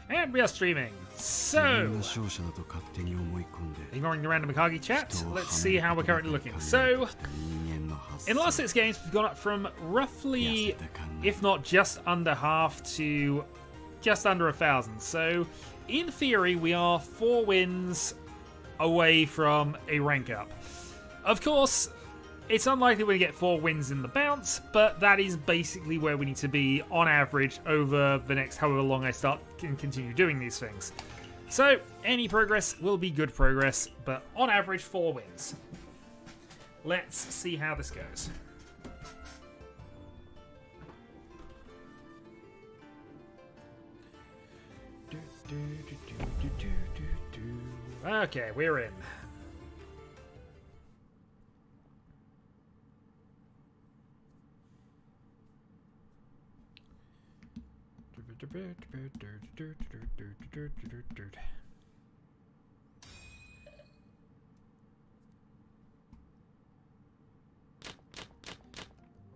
And we are streaming. So, ignoring the random Mikagi chat, let's see how we're currently looking. So, in the last 6 games, we've gone up from roughly, if not just under half, to just under 1,000. So, in theory, we are 4 wins away from a rank up. Of course, it's unlikely we're going to get 4 wins in the bounce, but that is basically where we need to be on average over the next however long I start and continue doing these things. So, any progress will be good progress, but on average 4 wins. Let's see how this goes. Okay, we're in.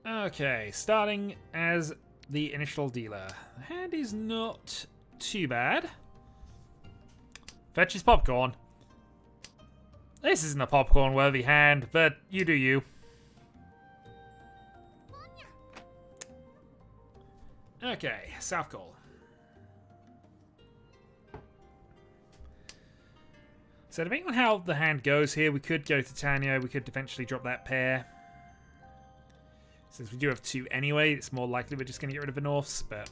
Okay, starting as the initial dealer. The hand is not too bad. Fetches popcorn. This isn't a popcorn-worthy hand, but you do you. Okay, South Call. So depending on how the hand goes here, we could go to Tanyo, we could eventually drop that pair. Since we do have 2 anyway, it's more likely we're just going to get rid of the Norths, but...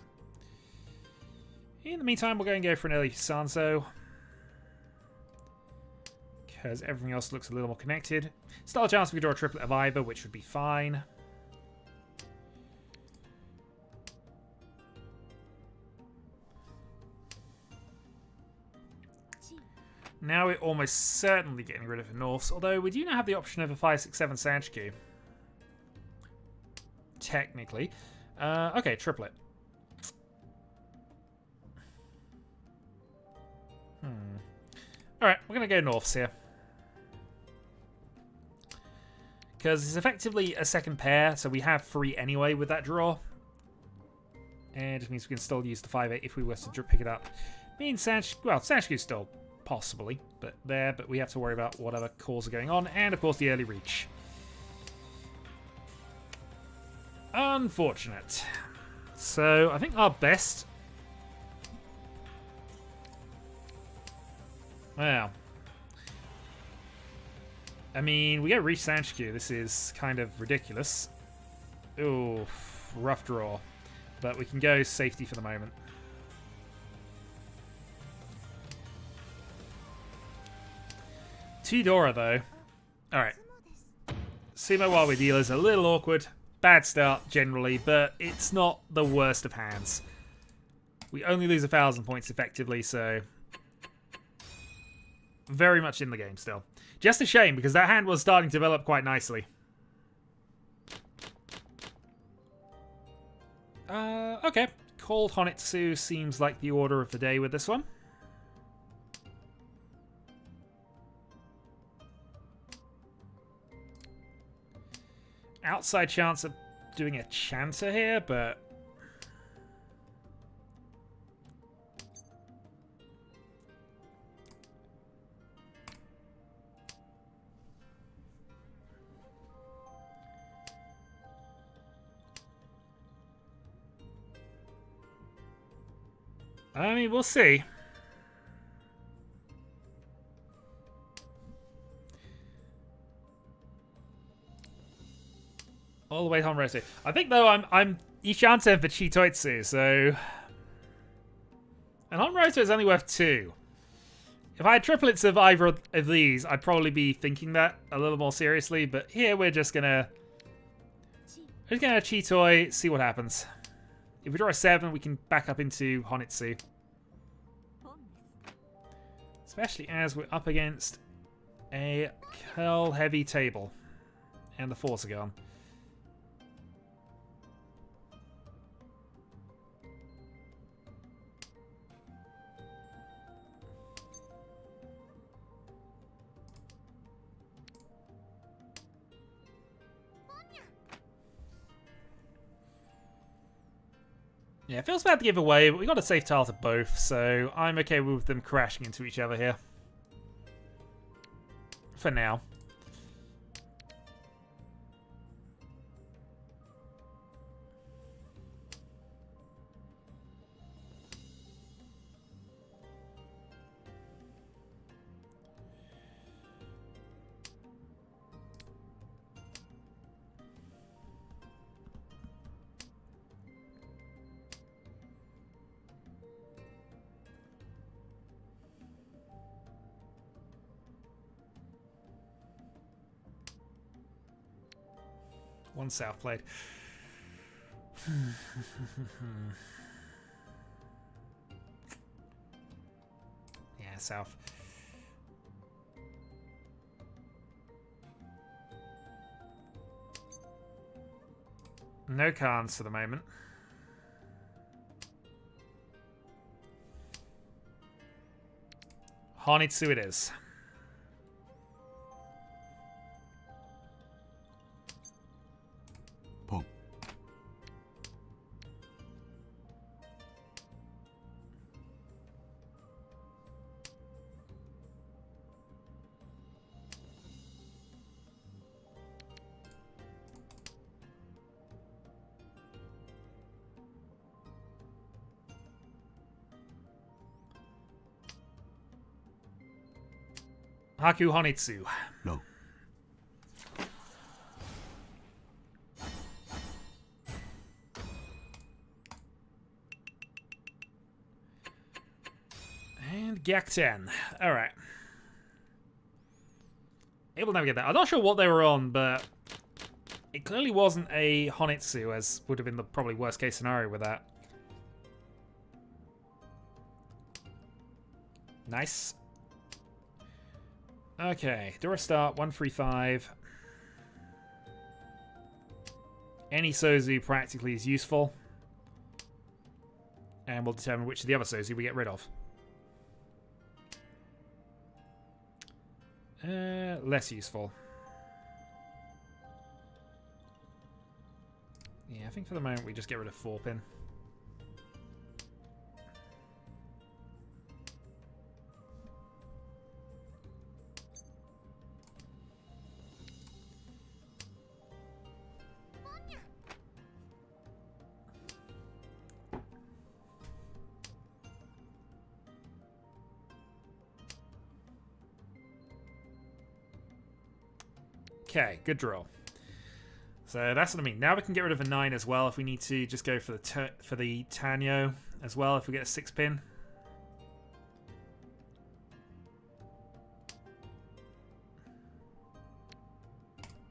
in the meantime, we'll go and go for an early Sanso. Because everything else looks a little more connected. Still a chance we could draw a triplet of either, which would be fine. Now we're almost certainly getting rid of the Norths, although we do now have the option of a 5, 6, 7 Sanchku. Technically. Okay, triplet. Alright, we're going to go Norths here. Because it's effectively a second pair, so we have 3 anyway with that draw. And it just means we can still use the 5-8 if we were to pick it up. Means Sanchku's still possibly but we have to worry about what other calls are going on, and of course the early reach. Unfortunate. So I think our best... well, I mean, we get Reach Sanchku. This is kind of ridiculous. Ooh, rough draw. But we can go safety for the moment. T-Dora, though. Alright. Sumo while we deal is a little awkward. Bad start, generally, but it's not the worst of hands. We only lose 1,000 points effectively, so... very much in the game still. Just a shame, because that hand was starting to develop quite nicely. Okay. Called Honitsu seems like the order of the day with this one. Outside chance of doing a Chanter here, but... I mean, we'll see. All the way home Honroto. I think though I'm Ishanten for Chitoitsu, so... and Honroto is only worth 2. If I had triplets of either of these, I'd probably be thinking that a little more seriously, but here we're just gonna... Chitoi, see what happens. If we draw a 7, we can back up into Honitsu. Especially as we're up against a curl-heavy table. And the 4s are gone. Yeah, it feels bad to give away, but we got a safe tile to both, so I'm okay with them crashing into each other here. For now. One south played. Yeah, south. No cons for the moment. Hanitsu it is. Pong. Haku Hanitsu. No. And Gakten. Alright. Able to navigate that. I'm not sure what they were on, but it clearly wasn't a Honitsu, as would have been the probably worst case scenario with that. Nice. Okay, Dora start, 135. Any Sozu practically is useful. And we'll determine which of the other Sozu we get rid of. Less useful. Yeah, I think for the moment we just get rid of 4-pin. Okay, good draw. So that's what I mean. Now we can get rid of a 9 as well if we need to. Just go for the Tanyo as well if we get a 6-pin.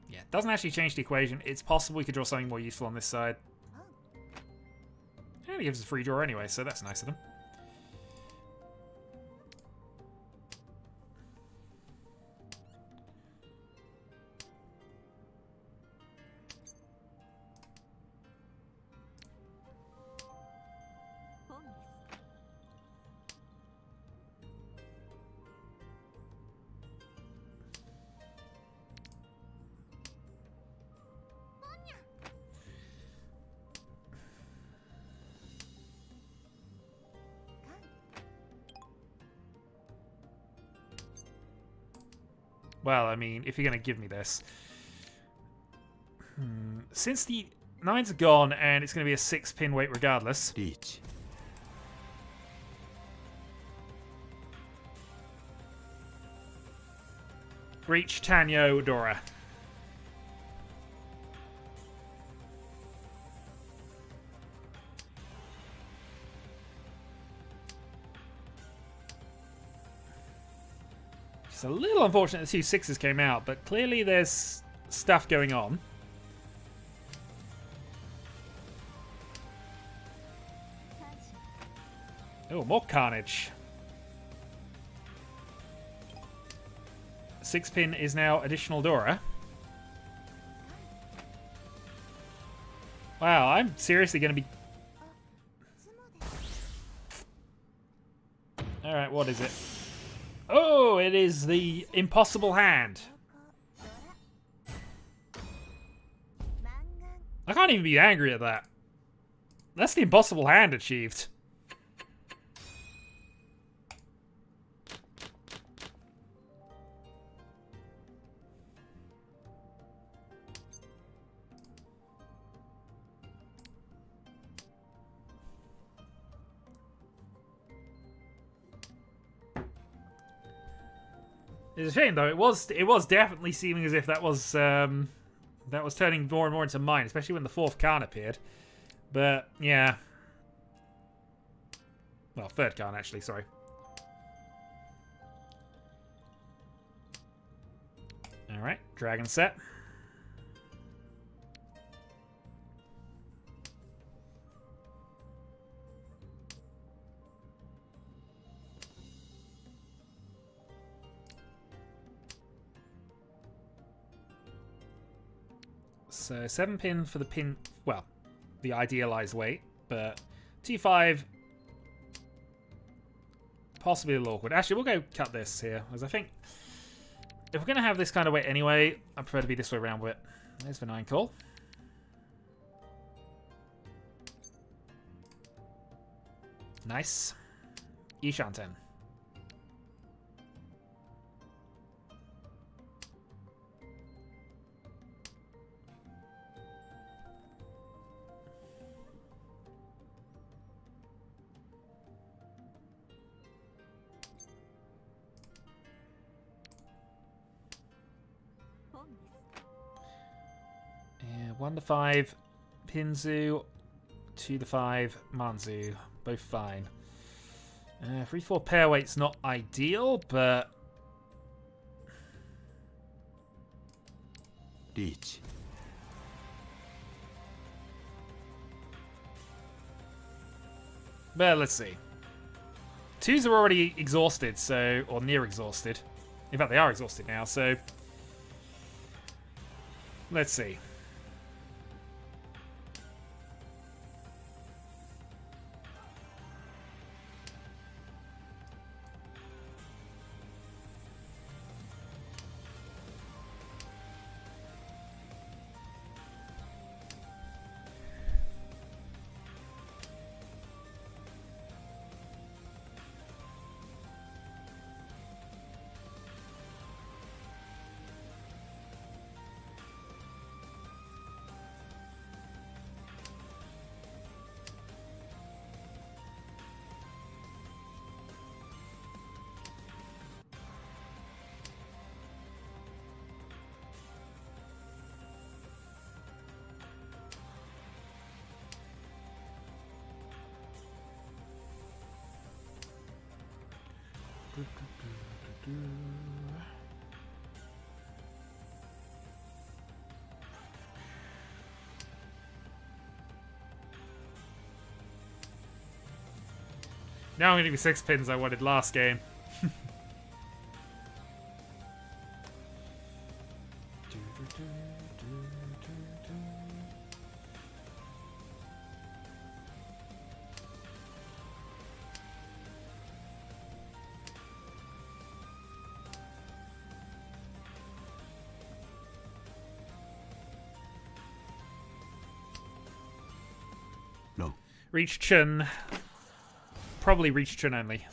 Yeah, doesn't actually change the equation. It's possible we could draw something more useful on this side. And it gives us a free draw anyway, so that's nice of them. Well, I mean, if you're going to give me this. Since the 9's are gone and it's going to be a 6-pin weight regardless. Reach. Reach, Tanyo, Dora. It's a little unfortunate the 2 6s came out, but clearly there's stuff going on. Oh, more carnage. 6-pin is now additional Dora. Wow, I'm seriously going to be... Alright, what is it? Oh, it is the impossible hand. I can't even be angry at that. That's the impossible hand achieved. It's a shame though. It was definitely seeming as if that was turning more and more into mine, especially when the fourth card appeared. But yeah, well, third card actually. Sorry. All right, dragon set. So 7 pin for the pin, well, the idealized weight, but 2-5, possibly a little awkward. Actually, we'll go cut this here, because I think if we're going to have this kind of weight anyway, I prefer to be this way around with it. There's the 9 call. Nice. Ishanten. Yeah, 1-5, Pinzu, 2-5, Manzu, both fine. 3-4 pair weight's not ideal, but Reach. let's see. 2s are already exhausted, so or near exhausted. In fact, they are exhausted now, so let's see. Now I'm going to be 6 pins I wanted last game. No. Reach Chun. Probably reach Chun only.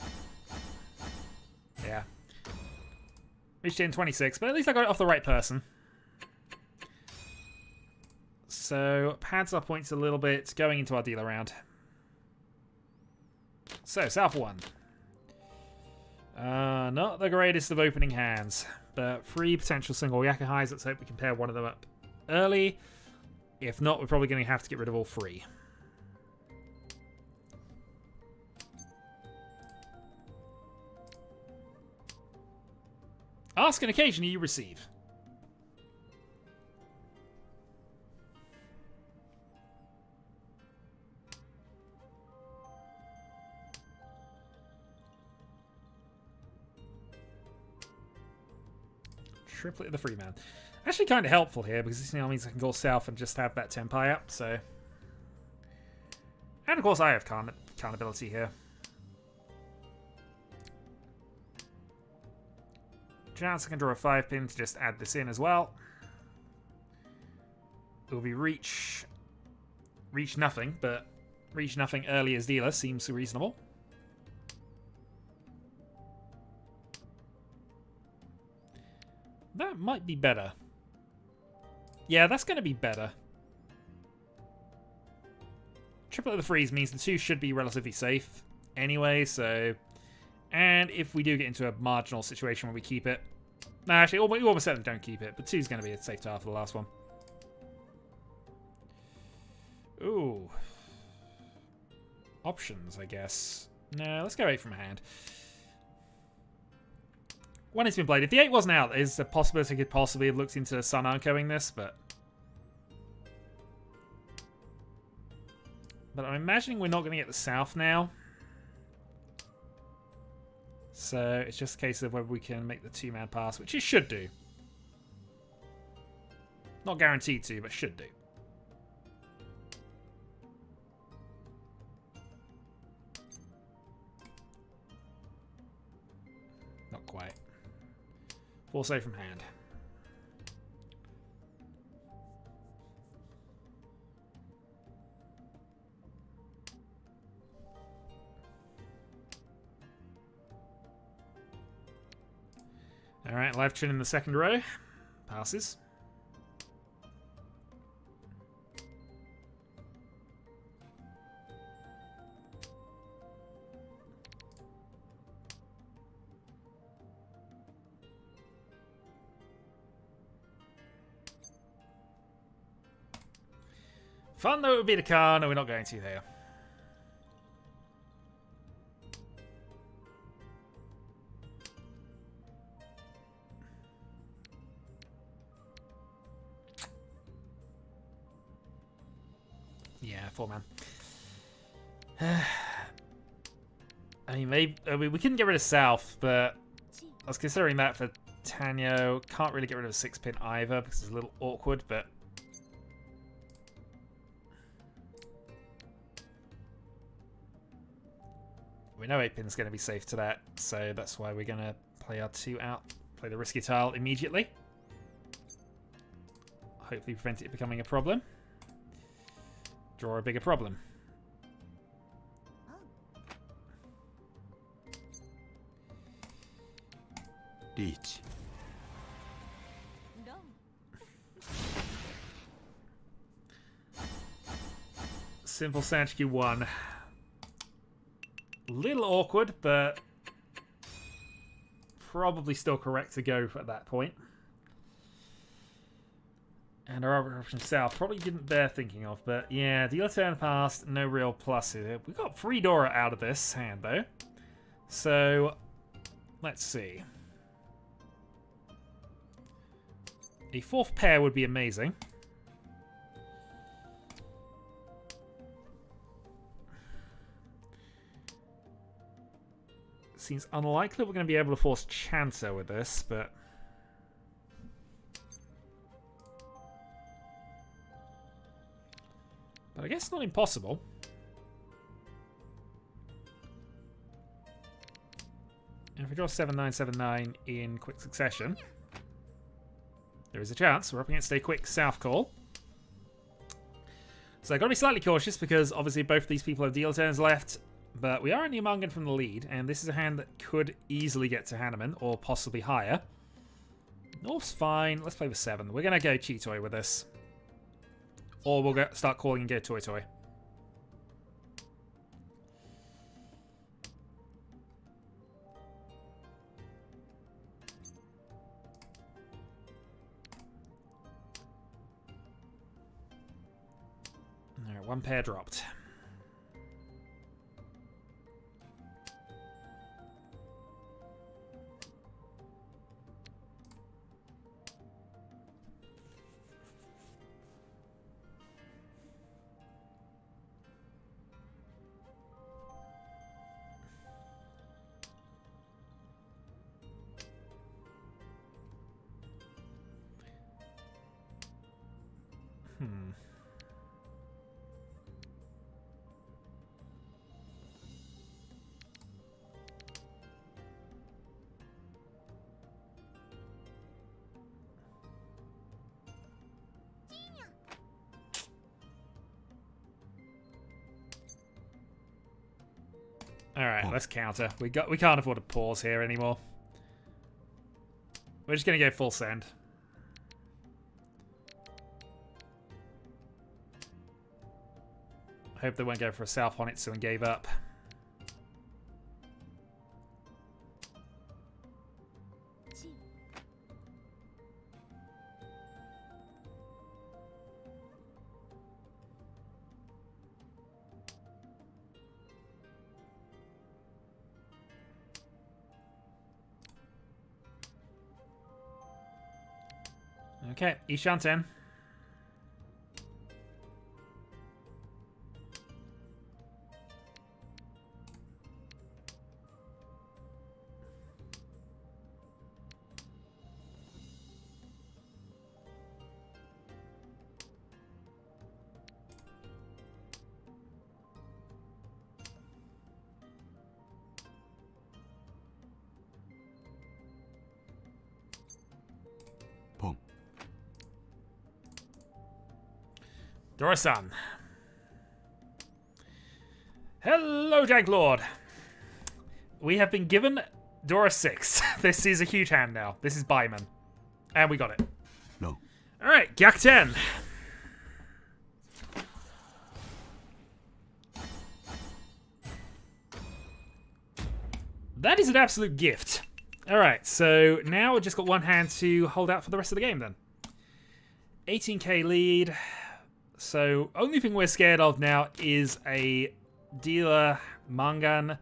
Yeah. Reached in 26, but at least I got it off the right person. So, pads our points a little bit going into our dealer round. So, South 1. Not the greatest of opening hands, but 3 potential single Yakuhais. Let's hope we can pair one of them up early. If not, we're probably going to have to get rid of all 3. Ask and occasionally you receive. Triplet of the free man. Actually kind of helpful here because this now means I can go south and just have that Tenpai up, so. And of course I have countability here. Chance I can draw a 5 pin to just add this in as well. It will be reach nothing, but Reach nothing early as dealer seems reasonable. That might be better. Yeah, that's going to be better. Triplet of the freeze means the 2 should be relatively safe anyway, so... And if we do get into a marginal situation where we keep it... No, actually, we almost certainly don't keep it, but 2's going to be a safe tile for the last one. Ooh. Options, I guess. No, let's go 8 from hand. When it's been played. If the 8 wasn't out, there's a possibility I could possibly have looked into Sun Arcoing this, but... But I'm imagining we're not going to get the south now. So it's just a case of whether we can make the 2-man pass, which it should do. Not guaranteed to, but should do. Not quite. 4 safe from hand. Alright, live chin in the second row. Passes. Fun though it would be the car. No, we're not going to there. Yeah, 4-man. I mean, maybe we couldn't get rid of South, but I was considering that for Tanyo. Can't really get rid of a 6-pin either because it's a little awkward, but we know 8-pin's going to be safe to that, so that's why we're going to play our 2 out, play the risky tile immediately. Hopefully prevent it becoming a problem. Draw a bigger problem. Reach. Simple Sanchiki 1. Little awkward, but probably still correct to go at that point. And our other option South probably didn't bear thinking of, but yeah, dealer turn past, no real pluses. We got 3 Dora out of this hand though. So let's see. A 4th pair would be amazing. Seems unlikely we're going to be able to force Chancer with this, but... But I guess not impossible. And if we draw 7979 in quick succession, there is a chance we're up against a quick South call. So I've got to be slightly cautious because obviously both these people have deal turns left, but we are only Umangan from the lead, and this is a hand that could easily get to Hanneman or possibly higher. North's fine. Let's play the 7. We're going to go Cheetoy with this. Or we'll start calling and go Toy Toy. Alright, 1 pair dropped. Alright, let's counter. We can't afford to pause here anymore. We're just gonna go full send. I hope they won't go for a South Honitsu and gave up. Okay, Ishanten. Dora-san. Hello, Janklord. We have been given Dora 6. This is a huge hand now. This is Baiman. And we got it. No. Alright, Gyakuten. That is an absolute gift. Alright, so now we've just got one hand to hold out for the rest of the game then. 18k lead. So, only thing we're scared of now is a dealer Mangan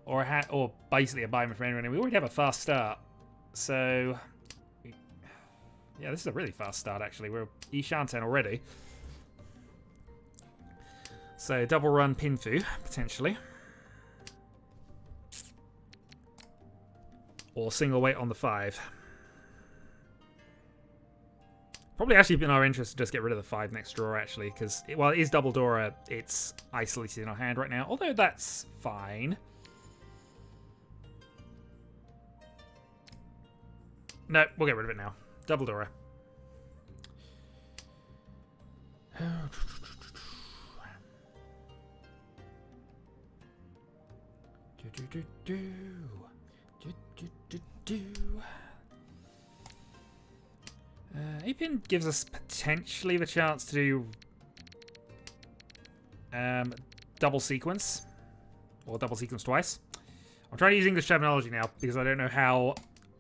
or basically a Baiman for anyone. We already have a fast start. So, yeah, this is a really fast start actually. We're Ishanten already. So, double run Pinfu, potentially. Or single weight on the 5. Probably actually in our interest to just get rid of the 5 next draw, actually, because while it is double Dora, it's isolated in our hand right now. Although that's fine. No, we'll get rid of it now. Double Dora. Apin gives us potentially the chance to do double sequence. Or double sequence twice. I'm trying to use English terminology now because I don't know how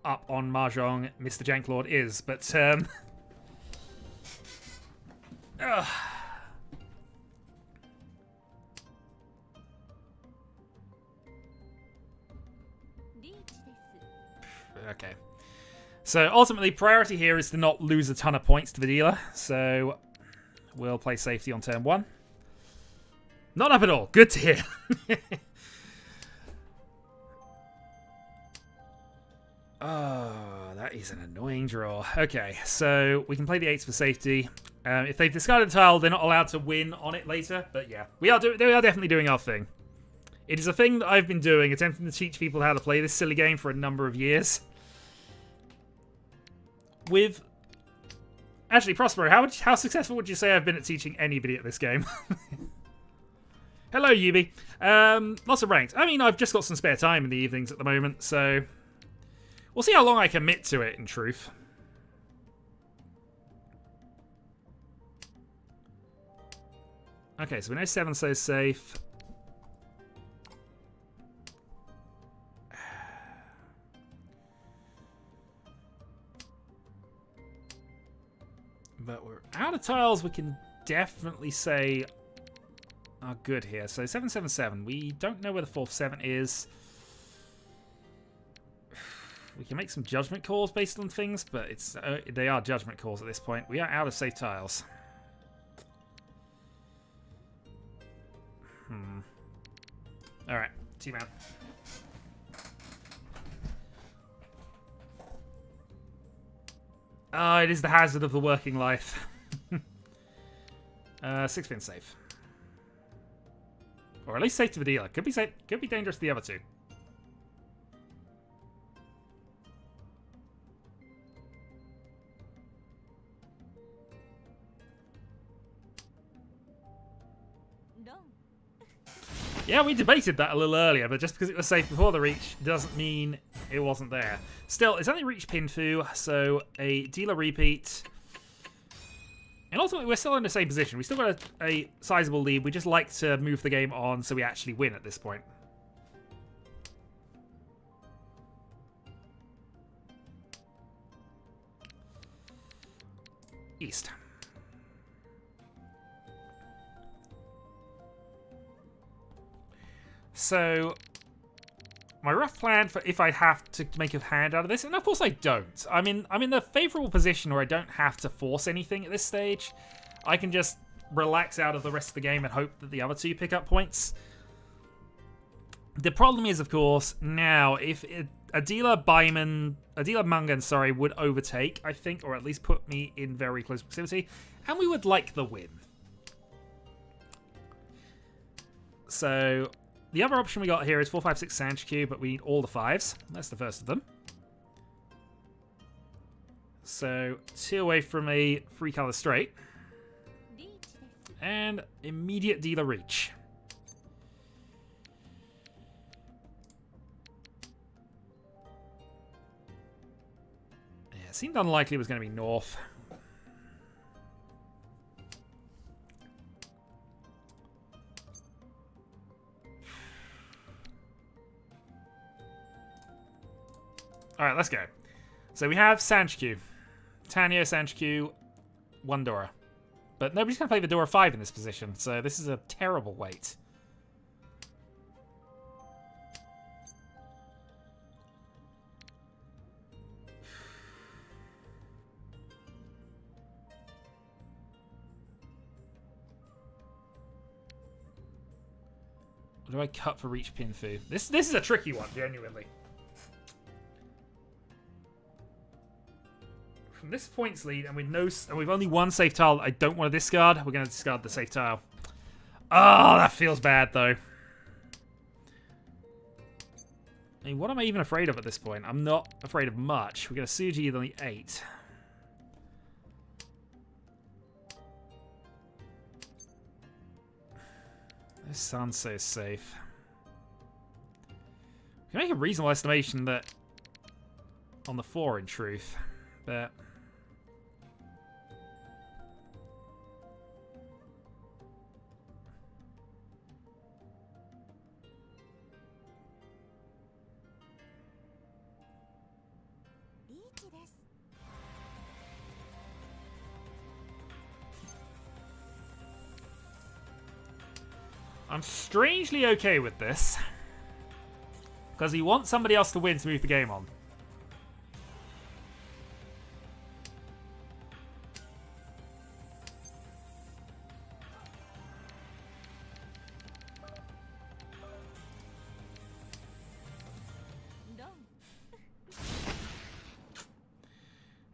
up on Mahjong Mr. Janklord is, but okay. So ultimately, priority here is to not lose a ton of points to the dealer. So we'll play safety on turn 1. Not up at all. Good to hear. Oh, that is an annoying draw. Okay, so we can play the 8s for safety. If they've discarded a tile, they're not allowed to win on it later. But yeah, we are definitely doing our thing. It is a thing that I've been doing, attempting to teach people how to play this silly game for a number of years. With... Actually, Prospero, how successful would you say I've been at teaching anybody at this game? Hello, Yubi. Lots of ranked. I mean, I've just got some spare time in the evenings at the moment, so... We'll see how long I commit to it, in truth. Okay, so we know 7 stays safe. But we're out of tiles we can definitely say are good here. So 777. We don't know where the 4th 7 is. We can make some judgment calls based on things, but they are judgment calls at this point. We are out of safe tiles. Alright, T-Man. It is the hazard of the working life. 6-pin safe. Or at least safe to the dealer. Could be safe. Could be dangerous to the other 2. Yeah, we debated that a little earlier, but just because it was safe before the reach doesn't mean it wasn't there. Still, it's only reach Pinfu, so a dealer repeat. And ultimately, we're still in the same position. We still got a sizable lead. We just like to move the game on so we actually win at this point. East. So, my rough plan for if I have to make a hand out of this, and of course I don't. I'm in the favourable position where I don't have to force anything at this stage. I can just relax out of the rest of the game and hope that the other two pick up points. The problem is, of course, now if a dealer Mungan, sorry, would overtake, I think, or at least put me in very close proximity, and we would like the win. So the other option we got here is 4, 5, 6 Sanchku, but we need all the 5s. That's the first of them. So 2 away from a 3-color straight. And immediate dealer reach. Yeah, it seemed unlikely it was going to be north. Alright, let's go. So we have Sanchku. Tanya, Sanchku, 1 Dora. But nobody's going to play the Dora 5 in this position, so this is a terrible wait. What do I cut for reach Pinfu? This is a tricky one, genuinely. From this points lead, and we've only one safe tile that I don't want to discard. We're going to discard the safe tile. Oh, that feels bad, though. I mean, what am I even afraid of at this point? I'm not afraid of much. We're going to Suji on the 8. This sounds so safe. We can make a reasonable estimation that on the 4, in truth, but I'm strangely okay with this, because he wants somebody else to win to move the game on.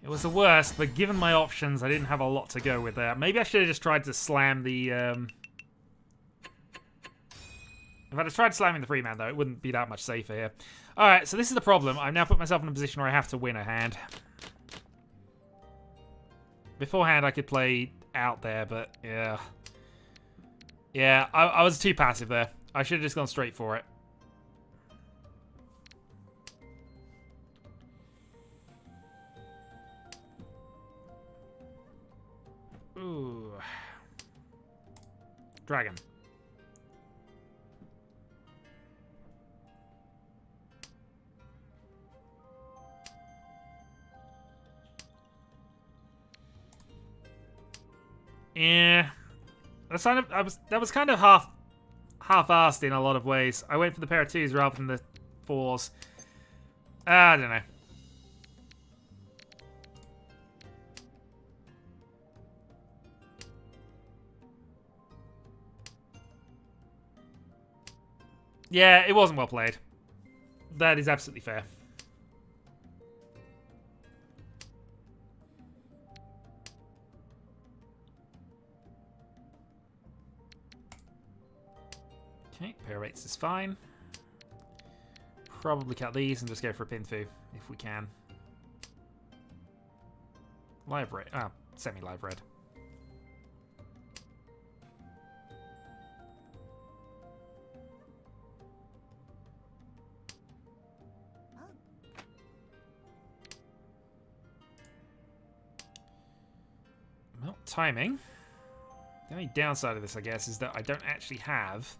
It was the worst, but given my options, I didn't have a lot to go with there. Maybe I should have just tried to slam the... If I'd have tried slamming the 3-man, though, it wouldn't be that much safer here. Alright, so this is the problem. I've now put myself in a position where I have to win a hand. Beforehand, I could play out there, but yeah. Yeah, I was too passive there. I should have just gone straight for it. Ooh. Dragon. Yeah, that's kind of that was kind of half-assed in a lot of ways. I went for the pair of 2s rather than the 4s. I don't know. Yeah, it wasn't well played. That is absolutely fair. Okay, pair of 8s is fine. Probably cut these and just go for a Pinfu, if we can. Live red. Ah, semi-live red. timing. The only downside of this, I guess, is that I don't actually have...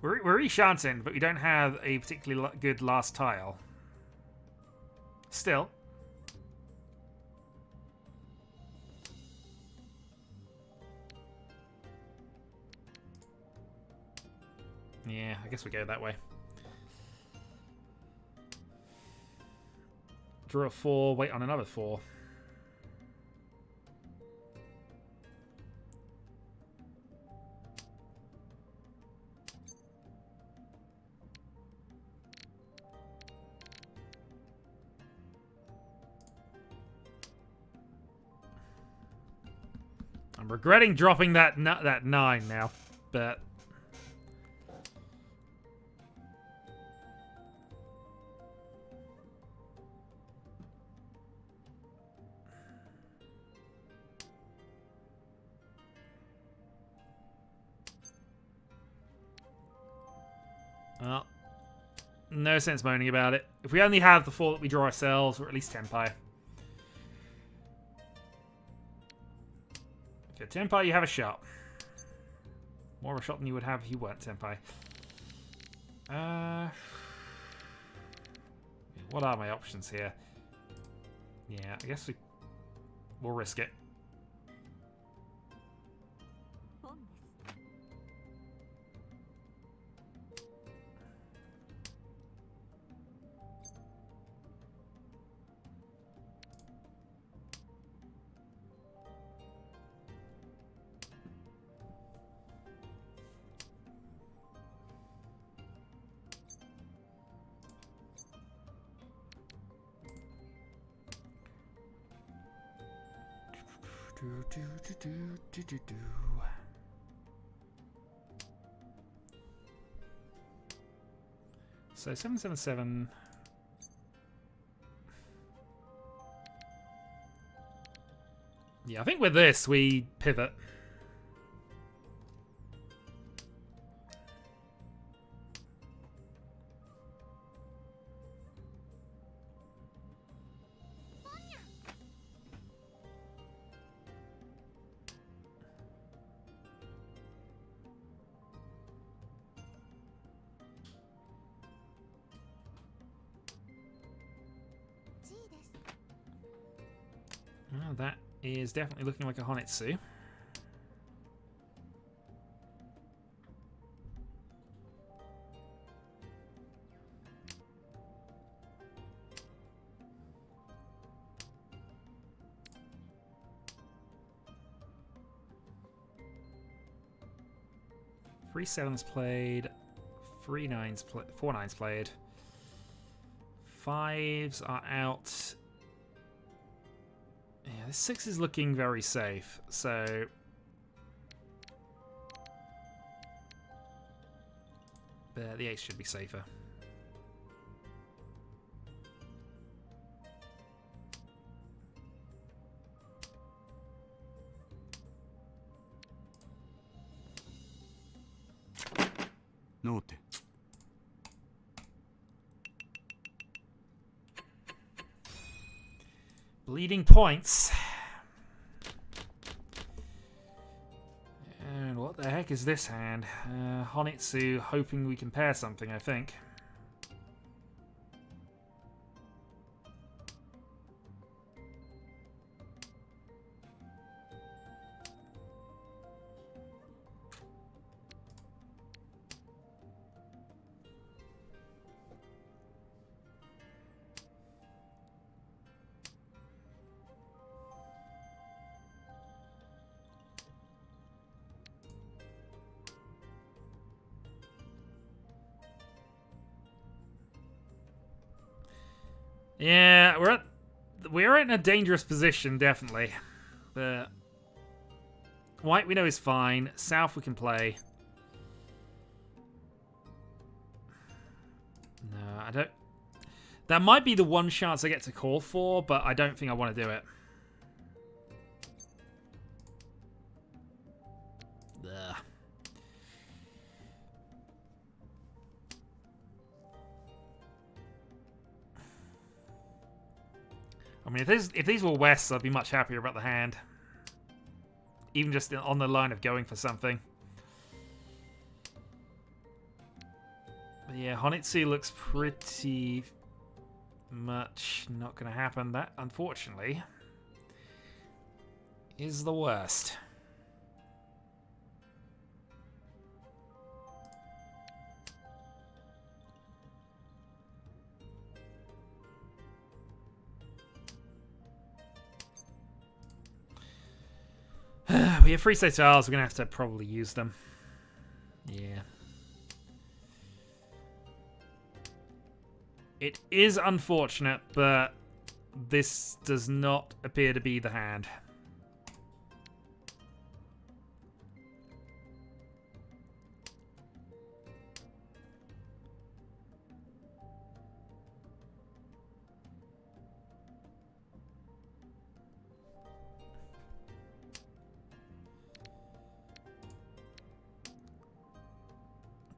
We're enchanting, but we don't have a particularly good last tile. Still. Yeah, I guess we go that way. Draw a 4, wait on another 4. I'm regretting dropping that 9 now, but... Well, no sense moaning about it. If we only have the 4 that we draw ourselves, or at least Tenpai. If you're Tenpai, you have a shot. More of a shot than you would have if you weren't Tenpai. What are my options here? Yeah, I guess we'll risk it. So 777. Yeah, I think with this we pivot. Well, that is definitely looking like a Honitsu. Three 7s played, 4 9s played. 5s are out. Yeah, this 6 is looking very safe, so... But the 8 should be safer. Note. Bleeding points. And what the heck is this hand? Honitsu hoping we can pair something, I think. Yeah, we're in a dangerous position, definitely. But white we know is fine. South we can play. No, I don't. That might be the one chance I get to call for, but I don't think I want to do it. Ugh. I mean, if these were Wests, I'd be much happier about the hand. Even just on the line of going for something. But yeah, Honitsu looks pretty much not going to happen. That, unfortunately, is the worst. We have free state tiles, we're going to have to probably use them. Yeah. It is unfortunate, but this does not appear to be the hand.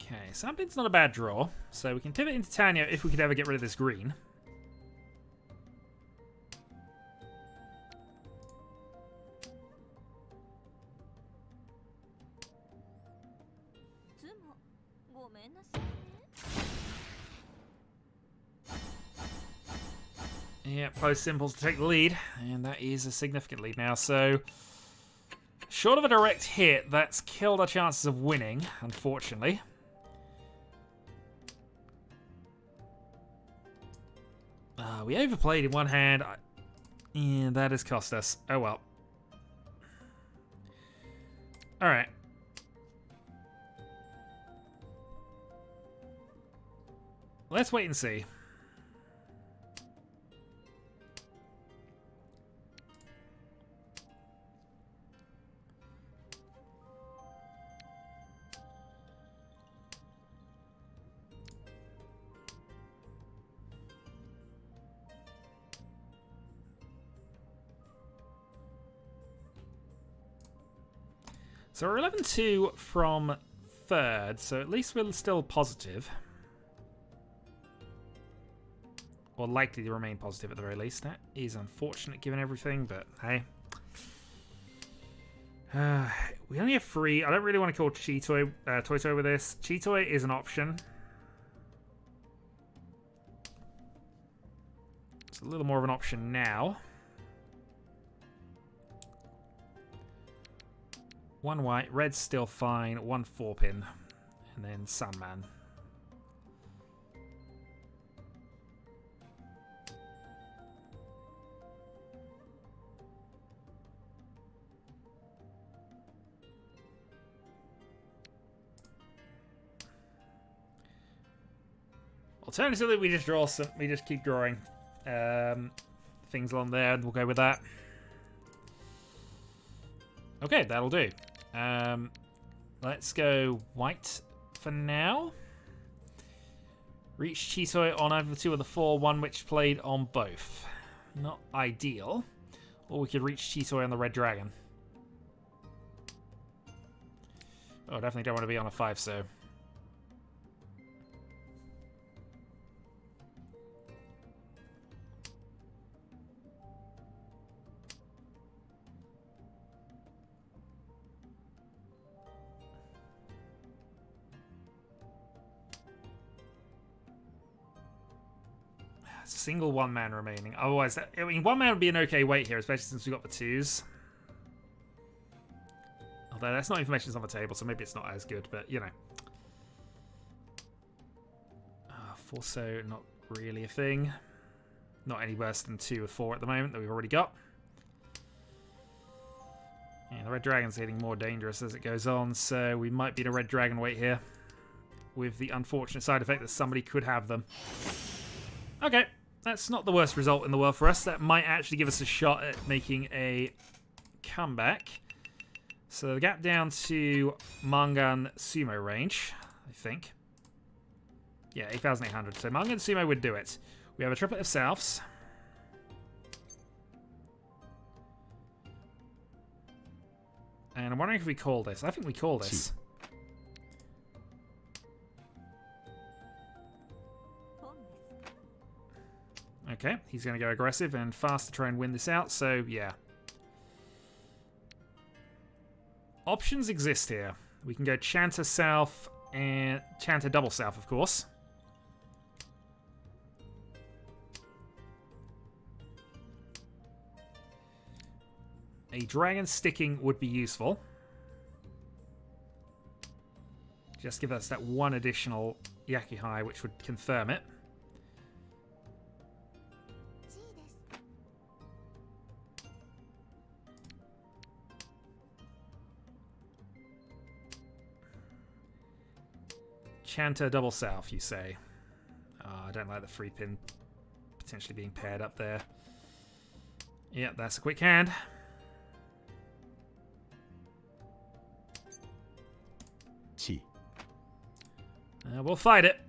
Okay, Sandpin's not a bad draw, so we can pivot into Tanya if we could ever get rid of this green. Yeah, post symbols to take the lead, and that is a significant lead now, so short of a direct hit, that's killed our chances of winning, unfortunately. We overplayed in one hand. Yeah, that has cost us. Oh well. Alright. Let's wait and see. So we're 11-2 from third, so at least we're still positive. Or likely to remain positive at the very least. That is unfortunate given everything, but hey. We only have 3. I don't really want to call Toy with this. Chitoy is an option. It's a little more of an option now. 1 white, red's still fine, 1 4-pin, and then Sandman. Alternatively, we just draw some. We just keep drawing things along there, and we'll go with that. Okay, that'll do. Let's go white for now. Reach Chitoy on either the 2 or the 4, one which played on both. Not ideal. Or we could reach Chitoy on the red dragon. Oh, definitely don't want to be on a 5, so. Single 1 man remaining. Otherwise, I mean, 1 man would be an okay weight here, especially since we got the 2s. Although that's not information's on the table, so maybe it's not as good, but you know. Forso, not really a thing. Not any worse than 2 or 4 at the moment that we've already got. Yeah, the red dragon's getting more dangerous as it goes on, so we might be in a red dragon weight here. With the unfortunate side effect that somebody could have them. Okay. That's not the worst result in the world for us. That might actually give us a shot at making a comeback. So the gap down to Mangan Sumo range, I think. Yeah, 8,800. So Mangan Sumo would do it. We have a triplet of Souths. And I'm wondering if we call this. I think we call this. Okay, he's going to go aggressive and fast to try and win this out, so yeah. Options exist here. We can go Chanter south and Chanter double south, of course. A dragon sticking would be useful. Just give us that one additional Yakuhai, which would confirm it. Chanter double south, you say? I don't like the free pin potentially being paired up there. Yeah, that's a quick hand. We'll fight it.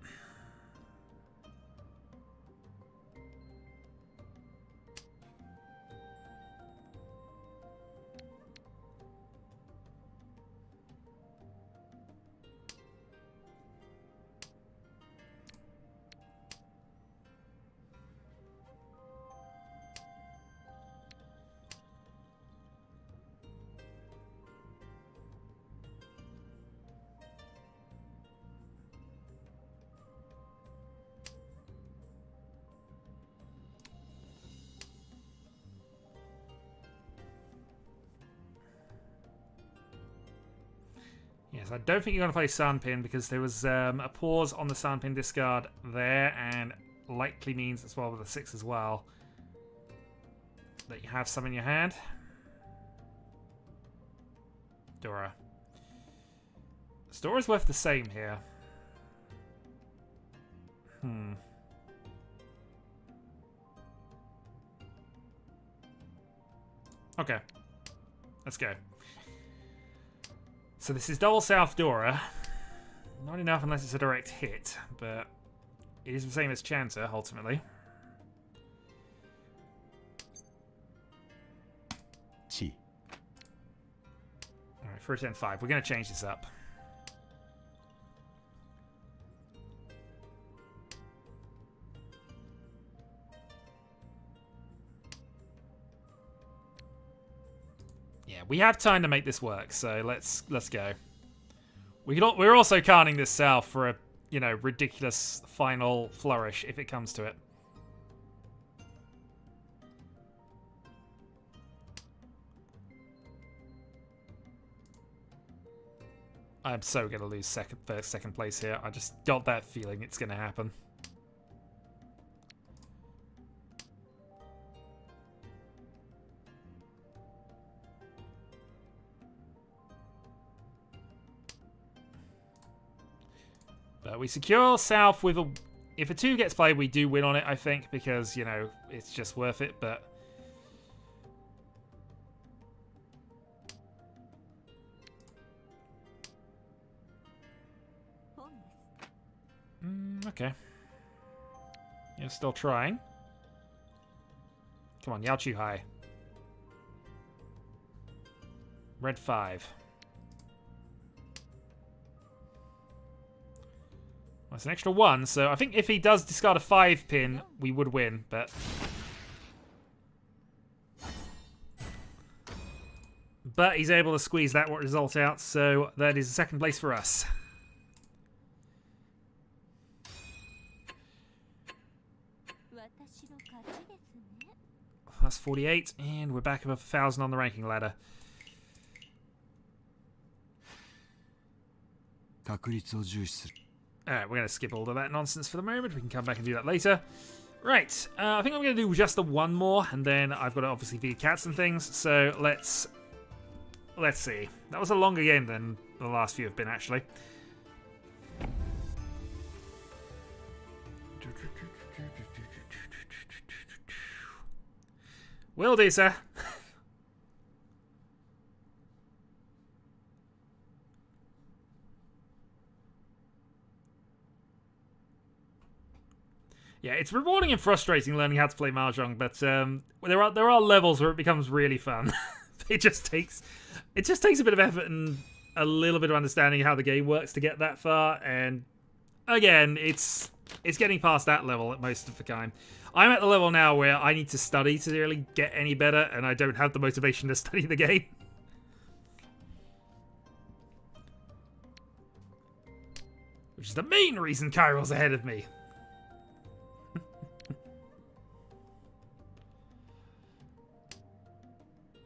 Yes, I don't think you're going to play Sunpin because there was a pause on the Sunpin discard there, and likely means as well with the 6 as well that you have some in your hand. Dora. Dora's worth the same here. Okay. Let's go. So this is double South Dora. Not enough unless it's a direct hit, but it is the same as Chanter, ultimately. Alright, for a 10-5. We're going to change this up. We have time to make this work, so let's go. We're also canning this south for a, you know, ridiculous final flourish if it comes to it. I'm so gonna lose second place here. I just got that feeling it's gonna happen. But we secure south with a... If a 2 gets played, we do win on it, I think, because, you know, it's just worth it, but... Okay. You're still trying. Come on, Yao Chu Hai. Red 5. That's an extra 1, so I think if he does discard a 5 pin, we would win, but... But he's able to squeeze that result out, so that is second place for us. That's 48, and we're back above 1,000 on the ranking ladder. Alright, we're going to skip all of that nonsense for the moment. We can come back and do that later. Right, I think I'm going to do just the one more, and then I've got to obviously feed cats and things, so let's see. That was a longer game than the last few have been, actually. Will do, sir. Yeah, it's rewarding and frustrating learning how to play Mahjong, but there are levels where it becomes really fun. It just takes a bit of effort and a little bit of understanding how the game works to get that far, and again, it's getting past that level at most of the time. I'm at the level now where I need to study to really get any better, and I don't have the motivation to study the game. Which is the main reason Kairo's ahead of me.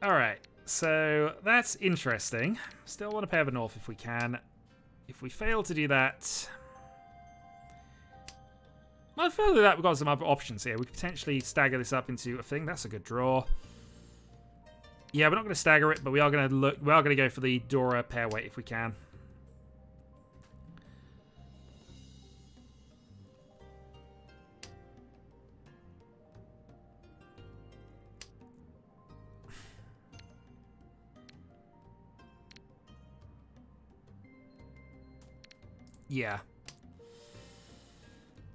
Alright, so that's interesting. Still want to pair the north if we can. If we fail to do that... Well, further that, we've got some other options here. We could potentially stagger this up into a thing. That's a good draw. Yeah, we're not going to stagger it, but we are going to look. We are going to go for the Dora pair weight if we can. Yeah.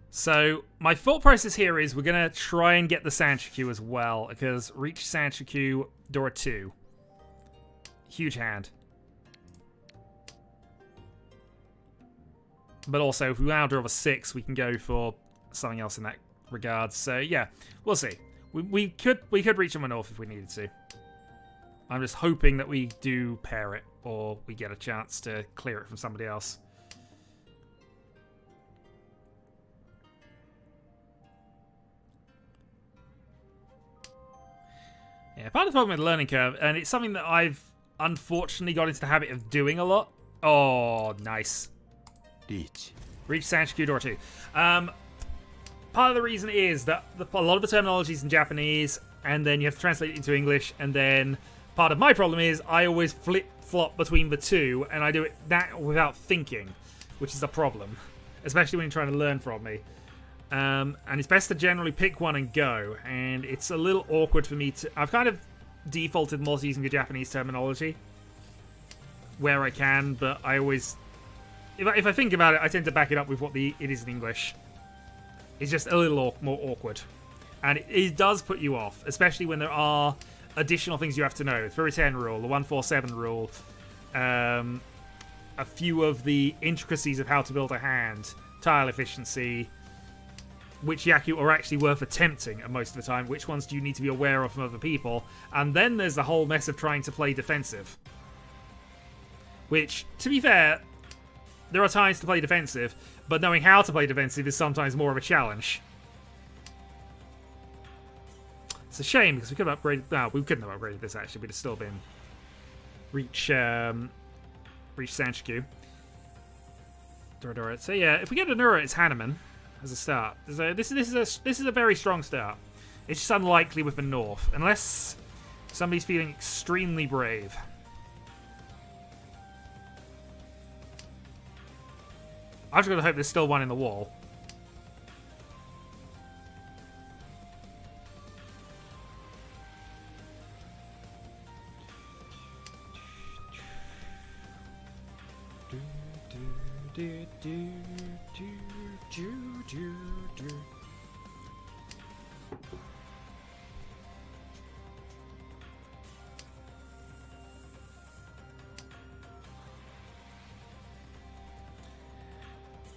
So, my thought process here is we're going to try and get the Sanshikyu as well, because reach Sanshikyu, Dora 2. Huge hand. But also, if we now draw a 6, we can go for something else in that regard. So, yeah, we'll see. We could reach him north if we needed to. I'm just hoping that we do pair it, or we get a chance to clear it from somebody else. Yeah, part of the problem with the learning curve, and it's something that I've unfortunately got into the habit of doing a lot. Oh, nice. Reach. Reach Sanshikyu Door 2. Part of the reason is that a lot of the terminology is in Japanese, and then you have to translate it into English, and then part of my problem is I always flip-flop between the two, and I do it that without thinking, which is a problem, especially when you're trying to learn from me. And it's best to generally pick one and go, and it's a little awkward for me to... I've kind of defaulted more to using the Japanese terminology where I can, but I always... If I think about it, I tend to back it up with what it is in English. It's just a little more awkward. And it does put you off, especially when there are additional things you have to know. The 10 rule, the 147 rule, a few of the intricacies of how to build a hand, tile efficiency... which Yaku are actually worth attempting at most of the time, which ones do you need to be aware of from other people, and then there's the whole mess of trying to play defensive. Which, to be fair, there are times to play defensive, but knowing how to play defensive is sometimes more of a challenge. It's a shame, because we could have upgraded... No, we couldn't have upgraded this, actually. We'd have still been... Reach Sanshikyu. So yeah, if we get a Nura, it's Hanuman. As a start. This is a very strong start. It's just unlikely with the North, unless somebody's feeling extremely brave. I've just got to hope there's still one in the wall.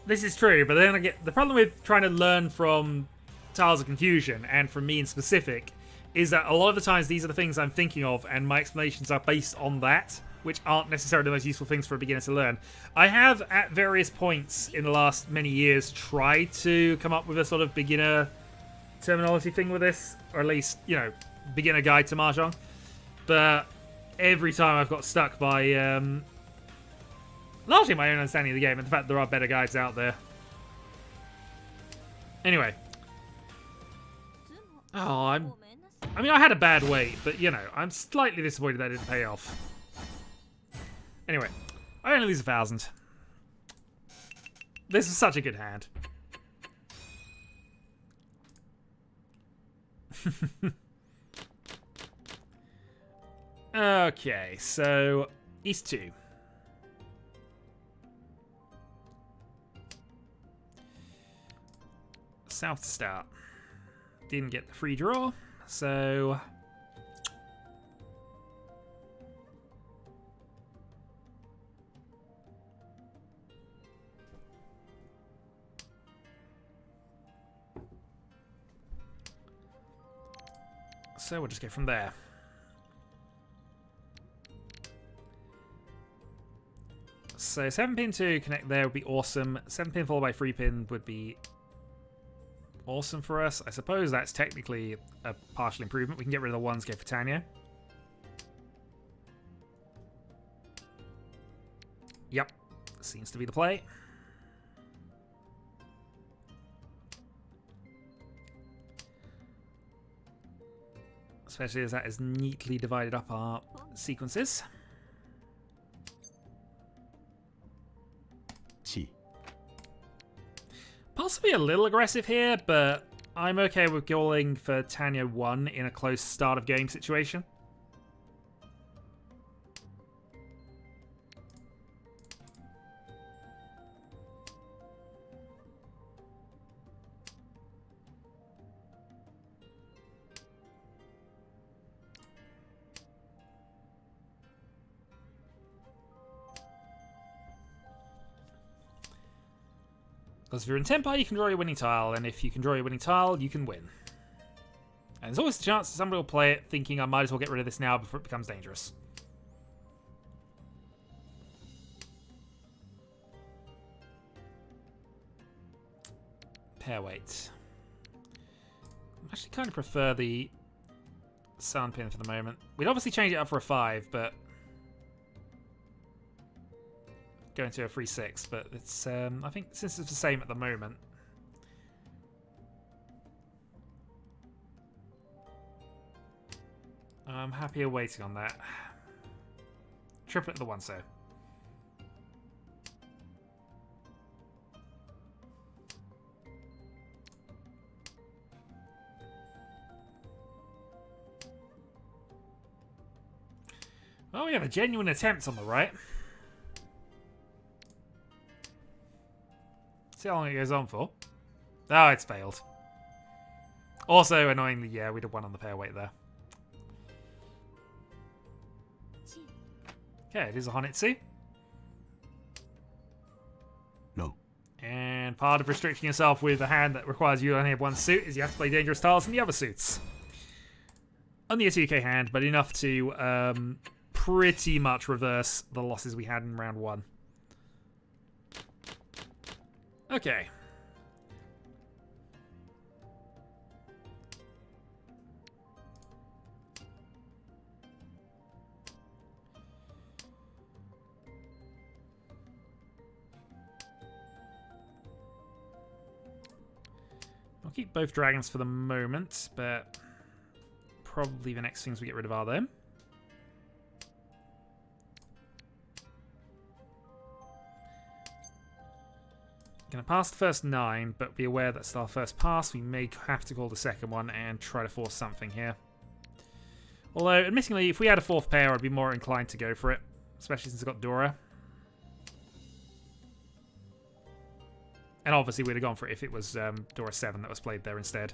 This is true, but then I get the problem with trying to learn from Tiles of Confusion, and from me in specific, is that a lot of the times these are the things I'm thinking of, and my explanations are based on that, which aren't necessarily the most useful things for a beginner to learn. I have, at various points in the last many years, tried to come up with a sort of beginner terminology thing with this, or at least, you know, beginner guide to Mahjong. But every time I've got stuck by largely my own understanding of the game, and the fact that there are better guides out there. Anyway. Oh, I mean, I had a bad wait, but, you know, I'm slightly disappointed that didn't pay off. Anyway, I only lose 1,000. This is such a good hand. Okay, so East 2. South to start. Didn't get the free draw, so... So we'll just go from there. So 7-pin to connect there would be awesome. 7-pin followed by 3-pin would be awesome for us. I suppose that's technically a partial improvement. We can get rid of the ones, go for Tanya. Yep, seems to be the play. Especially as that is neatly divided up our sequences. Possibly a little aggressive here, but I'm okay with going for Tanya 1 in a close start of game situation. Because if you're in Tempo, you can draw your winning tile, and if you can draw your winning tile, you can win. And there's always a chance that somebody will play it thinking I might as well get rid of this now before it becomes dangerous. Pair weight. I actually kind of prefer the sound pin for the moment. We'd obviously change it up for a 5, but go into a 3-6, but it's I think since it's the same at the moment, I'm happier waiting on that. Triplet the 1 so. Oh, we have a genuine attempt on the right. See how long it goes on for. Oh, it's failed. Also, annoyingly, yeah, we'd have won on the pair weight there. Okay, it is a Honitsu. No. And part of restricting yourself with a hand that requires you to only have 1 suit is you have to play dangerous tiles in the other suits. Only a 2k hand, but enough to pretty much reverse the losses we had in round 1. Okay. I'll keep both dragons for the moment, but probably the next things we get rid of are them. Going to pass the first 9, but be aware that's our first pass. We may have to call the second one and try to force something here. Although, admittingly, if we had a 4th pair, I'd be more inclined to go for it, especially since I've got Dora. And obviously, we'd have gone for it if it was Dora 7 that was played there instead.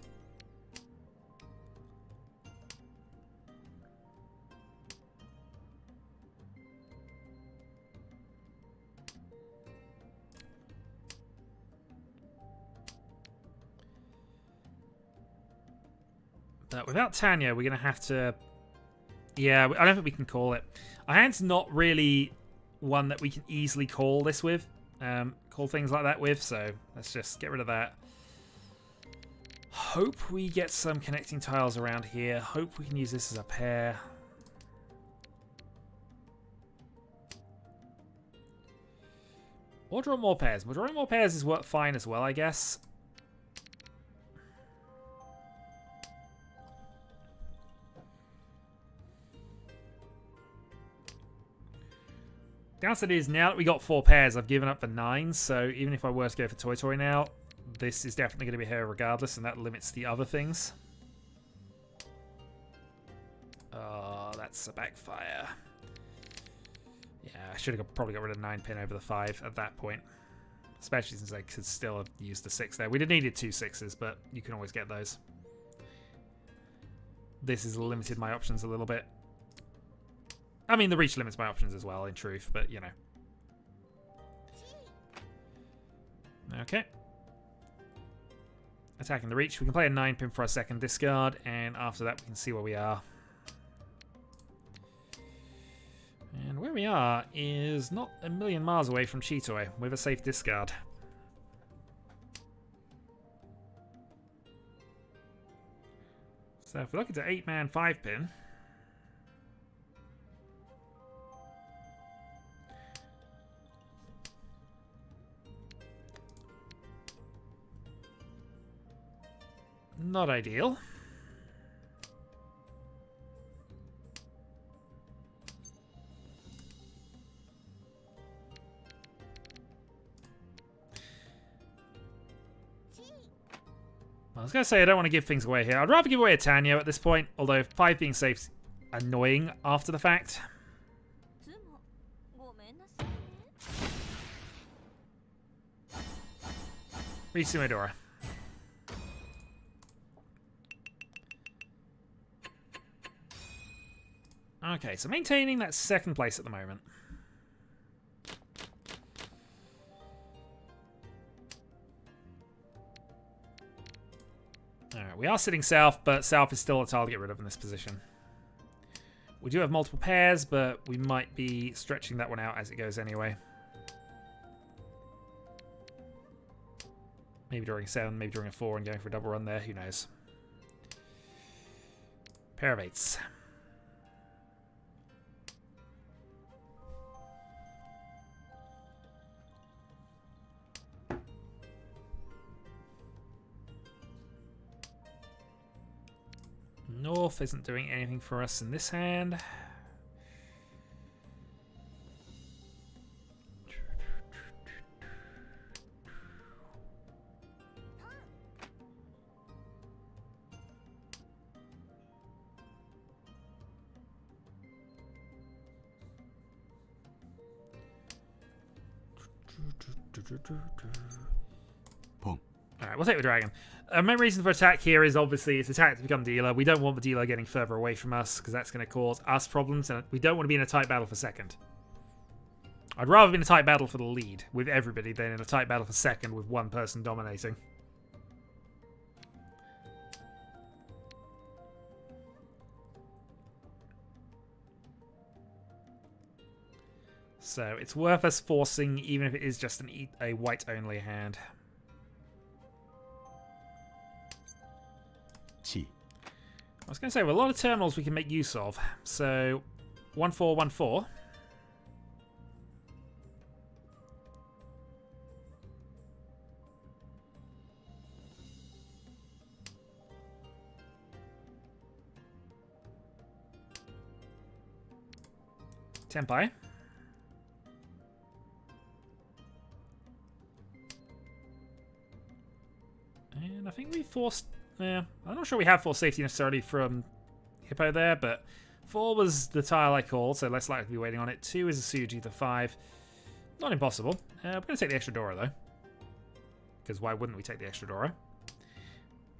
But without Tanya, we're going to have to... Yeah, I don't think we can call it. Our hand's not really one that we can easily call this with. Call things like that with, so let's just get rid of that. Hope we get some connecting tiles around here. Hope we can use this as a pair. Or draw more pairs. Well, drawing more pairs is fine as well, I guess. Downside is, now that we got 4 pairs, I've given up the 9, so even if I were to go for Toy Toy now, this is definitely going to be here regardless, and that limits the other things. Oh, that's a backfire. Yeah, I should have probably got rid of 9-pin over the 5 at that point. Especially since I could still have used the 6 there. We'd have needed 2 6s, but you can always get those. This has limited my options a little bit. I mean, the reach limits my options as well, in truth, but, you know. Okay. attacking the reach. We can play a 9-pin for our second discard, and after that we can see where we are. And where we are is not a million miles away from Cheetoy with a safe discard. So if we look at the 8-man 5-pin, not ideal. I was going to say I don't want to give things away here. I'd rather give away a Tanyo at this point, although 5 being safe's annoying after the fact. Reach Sumedora. Okay, so maintaining that second place at the moment. Alright, we are sitting south, but south is still a tile to get rid of in this position. We do have multiple pairs, but we might be stretching that one out as it goes anyway. Maybe drawing a 7, maybe drawing a 4 and going for a double run there, who knows. Pair of 8s. North isn't doing anything for us in this hand. Alright, we'll take the dragon. Main reason for attack here is obviously it's attack to become dealer. We don't want the dealer getting further away from us because that's going to cause us problems, and we don't want to be in a tight battle for second. I'd rather be in a tight battle for the lead with everybody than in a tight battle for second with one person dominating. So it's worth us forcing, even if it is just a white-only hand. I was going to say, well, a lot of terminals we can make use of. So, 1-4, 1-4. Tempai. And I think we forced... Yeah, I'm not sure we have 4 safety necessarily from Hippo there, but 4 was the tile I called, so less likely to be waiting on it. 2 is a Suji, the 5. Not impossible. We're going to take the extra Dora, though. Because why wouldn't we take the extra Dora?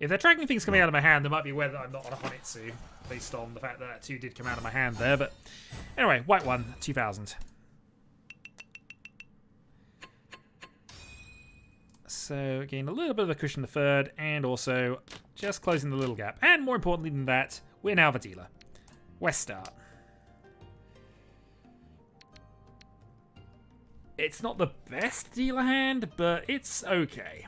If they're tracking things coming out of my hand, there might be whether I'm not on a Honitsu, based on the fact that that 2 did come out of my hand there, but... Anyway, white 1, 2000. So, gain a little bit of a cushion the third, and also just closing the little gap. And more importantly than that, we're now the dealer. West start. It's not the best dealer hand, but it's okay.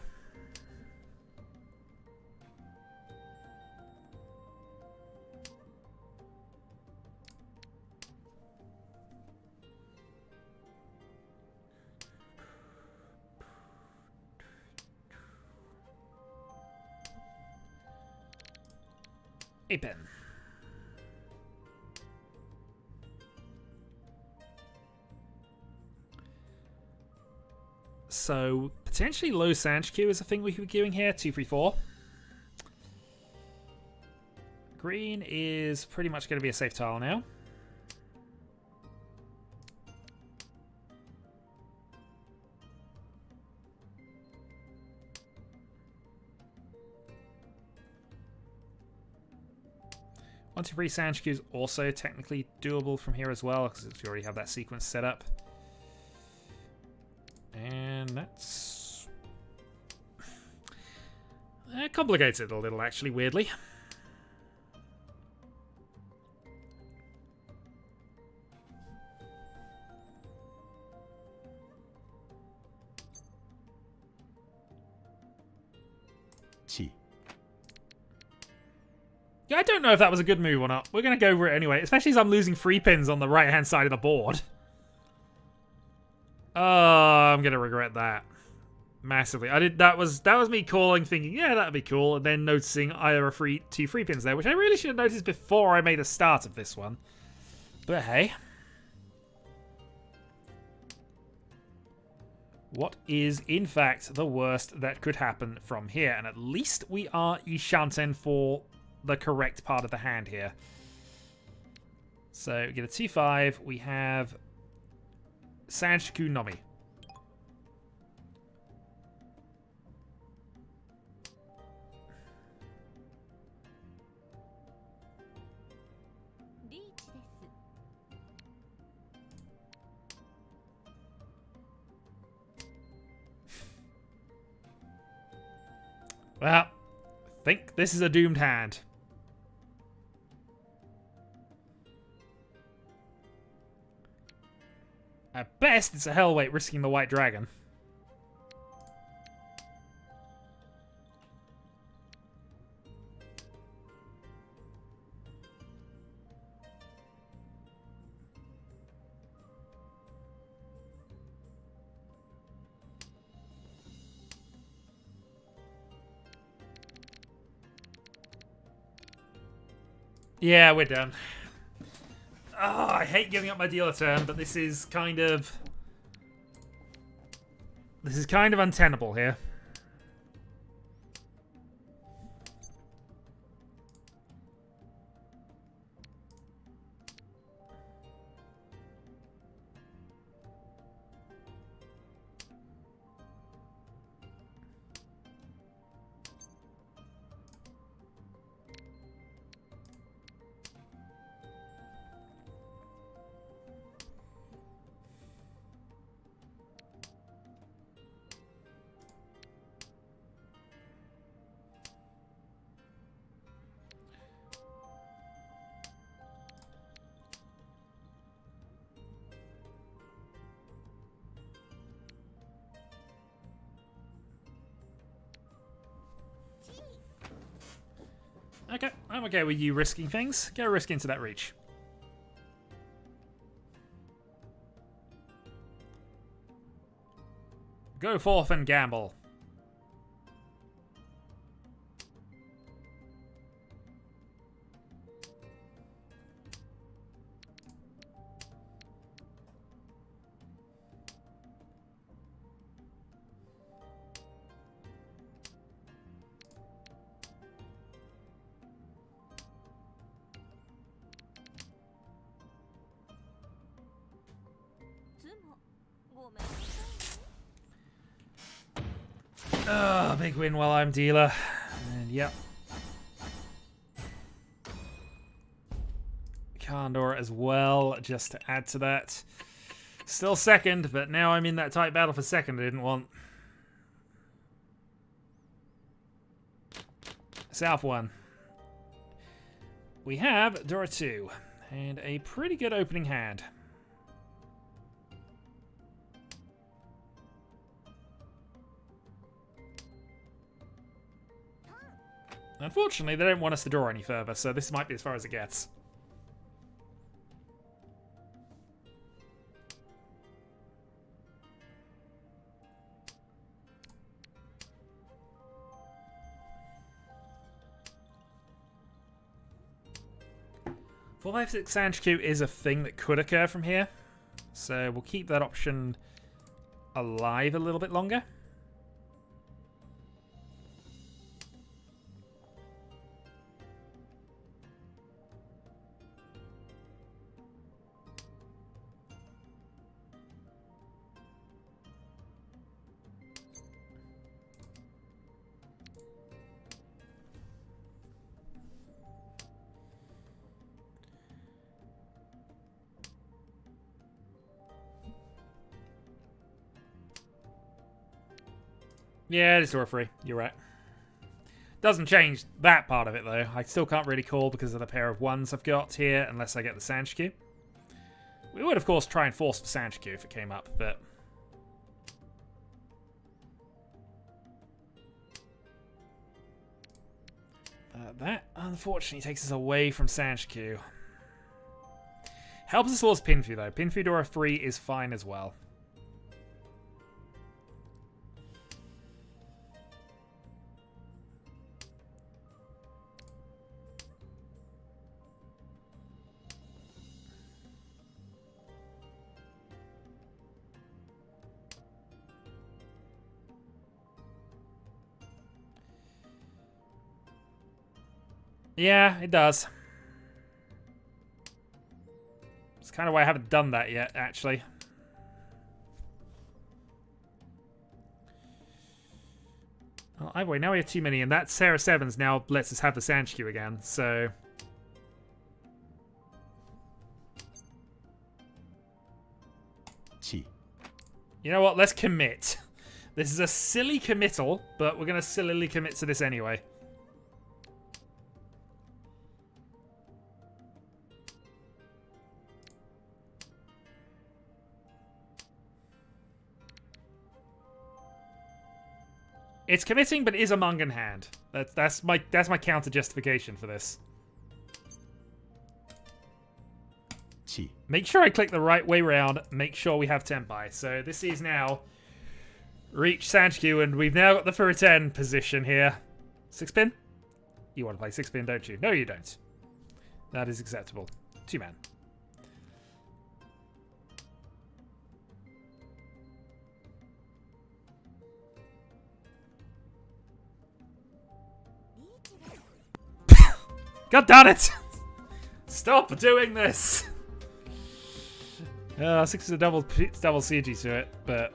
A pen. So, potentially low Sanch Q is a thing we could be doing here. 2, 3, 4. Green is pretty much going to be a safe tile now. One, 2, 3 Sanch Q is also technically doable from here as well, because we already have that sequence set up. And that's... It complicates it a little, actually, weirdly. Chi. Yeah, I don't know if that was a good move or not. We're going to go over it anyway, especially as I'm losing 3 pins on the right-hand side of the board. Oh, I'm going to regret that. Massively. That was me calling, thinking, yeah, that'd be cool, and then noticing I have 2 free pins there, which I really should have noticed before I made a start of this one. But hey. What is, in fact, the worst that could happen from here? And at least we are Ishanten for the correct part of the hand here. So, get a 2-5. We have Sanshku Nomi. Well, I think this is a doomed hand. At best, it's a hellweight risking the white dragon. Yeah, we're done. Oh, I hate giving up my dealer turn, but this is kind of untenable here. Okay, I'm okay with you risking things. Go risk into that reach. Go forth and gamble. Oh, big win while I'm dealer. And yep. Condor as well, just to add to that. Still second, but now I'm in that tight battle for second I didn't want. South 1. We have Dora 2. And a pretty good opening hand. Unfortunately, they don't want us to draw any further, so this might be as far as it gets. Four, 5, 6 Sanshku is a thing that could occur from here, so we'll keep that option alive a little bit longer. Yeah, it's door free. You're right. Doesn't change that part of it, though. I still can't really call because of the pair of ones I've got here, unless I get the Sanshku. We would, of course, try and force the Sanshku if it came up, but... that, unfortunately, takes us away from Sanshku. Helps us towards Pinfu, though. Pinfu Dora 3 is fine as well. Yeah, it does. It's kind of why I haven't done that yet, actually. Well, either way, now we have too many, and that Sarah 7's now lets us have the Sanshku again, so... Chi. You know what? Let's commit. This is a silly committal, but we're going to sillily commit to this anyway. It's committing, but it is a Mungan hand. That's my counter justification for this. Chi. Make sure I click the right way round. Make sure we have Tenpai. So this is now reach Sanshku, and we've now got the Furuten position here. 6-pin? You want to play 6-pin, don't you? No, you don't. That is acceptable. 2-man. God damn it! Stop doing this! 6 is a double CG to it, but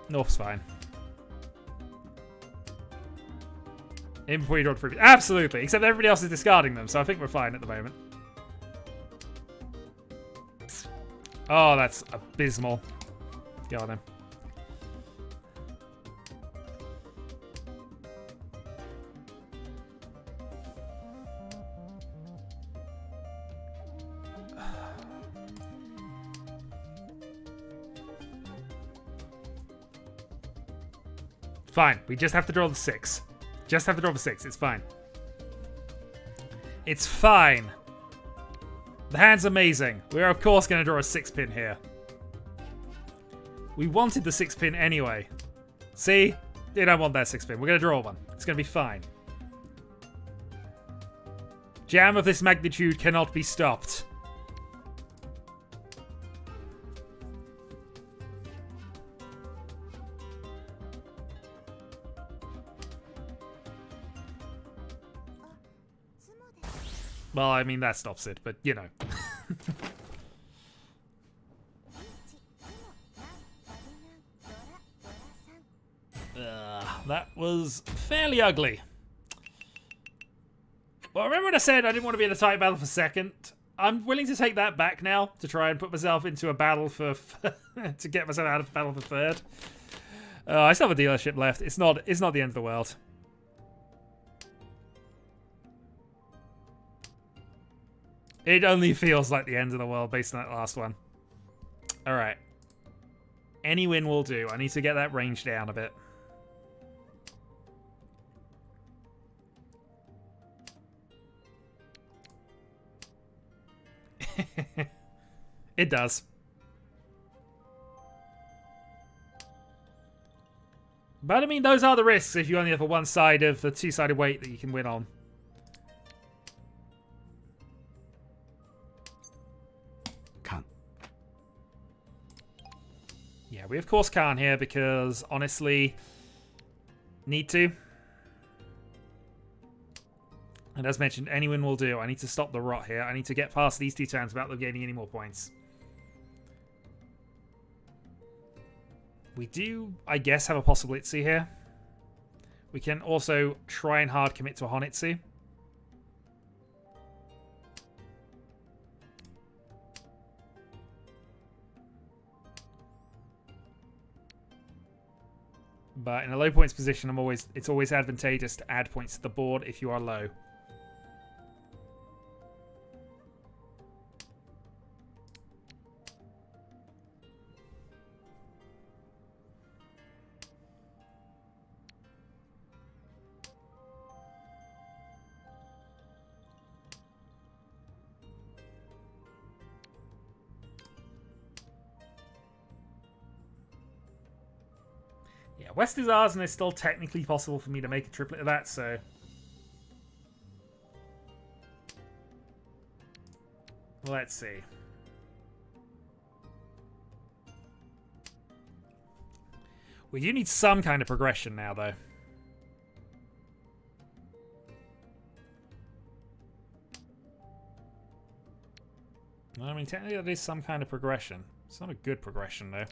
North's fine. In before you draw the previous. Absolutely, except everybody else is discarding them, so I think we're fine at the moment. Oh, that's abysmal. Go on then. Fine. We just have to draw the 6. Just have to draw the 6. It's fine. It's fine. The hand's amazing. We're, of course, going to draw a 6-pin here. We wanted the 6-pin anyway. See? They don't want that 6-pin. We're going to draw one. It's going to be fine. Jam of this magnitude cannot be stopped. Well, I mean, that stops it, but, you know. That was fairly ugly. Well, remember when I said I didn't want to be in a tight battle for second? I'm willing to take that back now to try and put myself into a battle for... to get myself out of battle for third. I still have a dealership left. It's not the end of the world. It only feels like the end of the world based on that last one. Alright. Any win will do. I need to get that range down a bit. It does. But I mean, those are the risks if you only have a one side of the two-sided weight that you can win on. Yeah, we of course can't here because, honestly, need to. And as mentioned, any win will do. I need to stop the rot here. I need to get past these 2 turns without them gaining any more points. We do, I guess, have a possible Itzy here. We can also try and hard commit to a Honitsu. But in a low points position, it's always advantageous to add points to the board if you are low. Yeah, West is ours, and it's still technically possible for me to make a triplet of that, so... Let's see. We do need some kind of progression now, though. I mean, technically that is some kind of progression. It's not a good progression, though.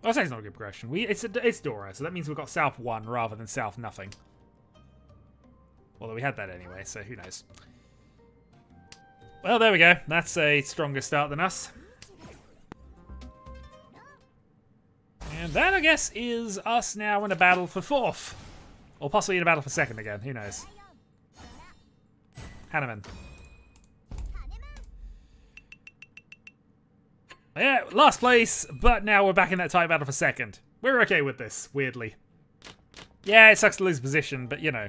I'll say it's not a good progression. It's Dora, so that means we've got South 1 rather than South nothing. Although we had that anyway, so who knows. Well, there we go. That's a stronger start than us. And that, I guess, is us now in a battle for 4th. Or possibly in a battle for 2nd again. Who knows? Hanneman. Yeah, last place, but now we're back in that tight battle for 2nd. We're okay with this, weirdly. Yeah, it sucks to lose position, but you know.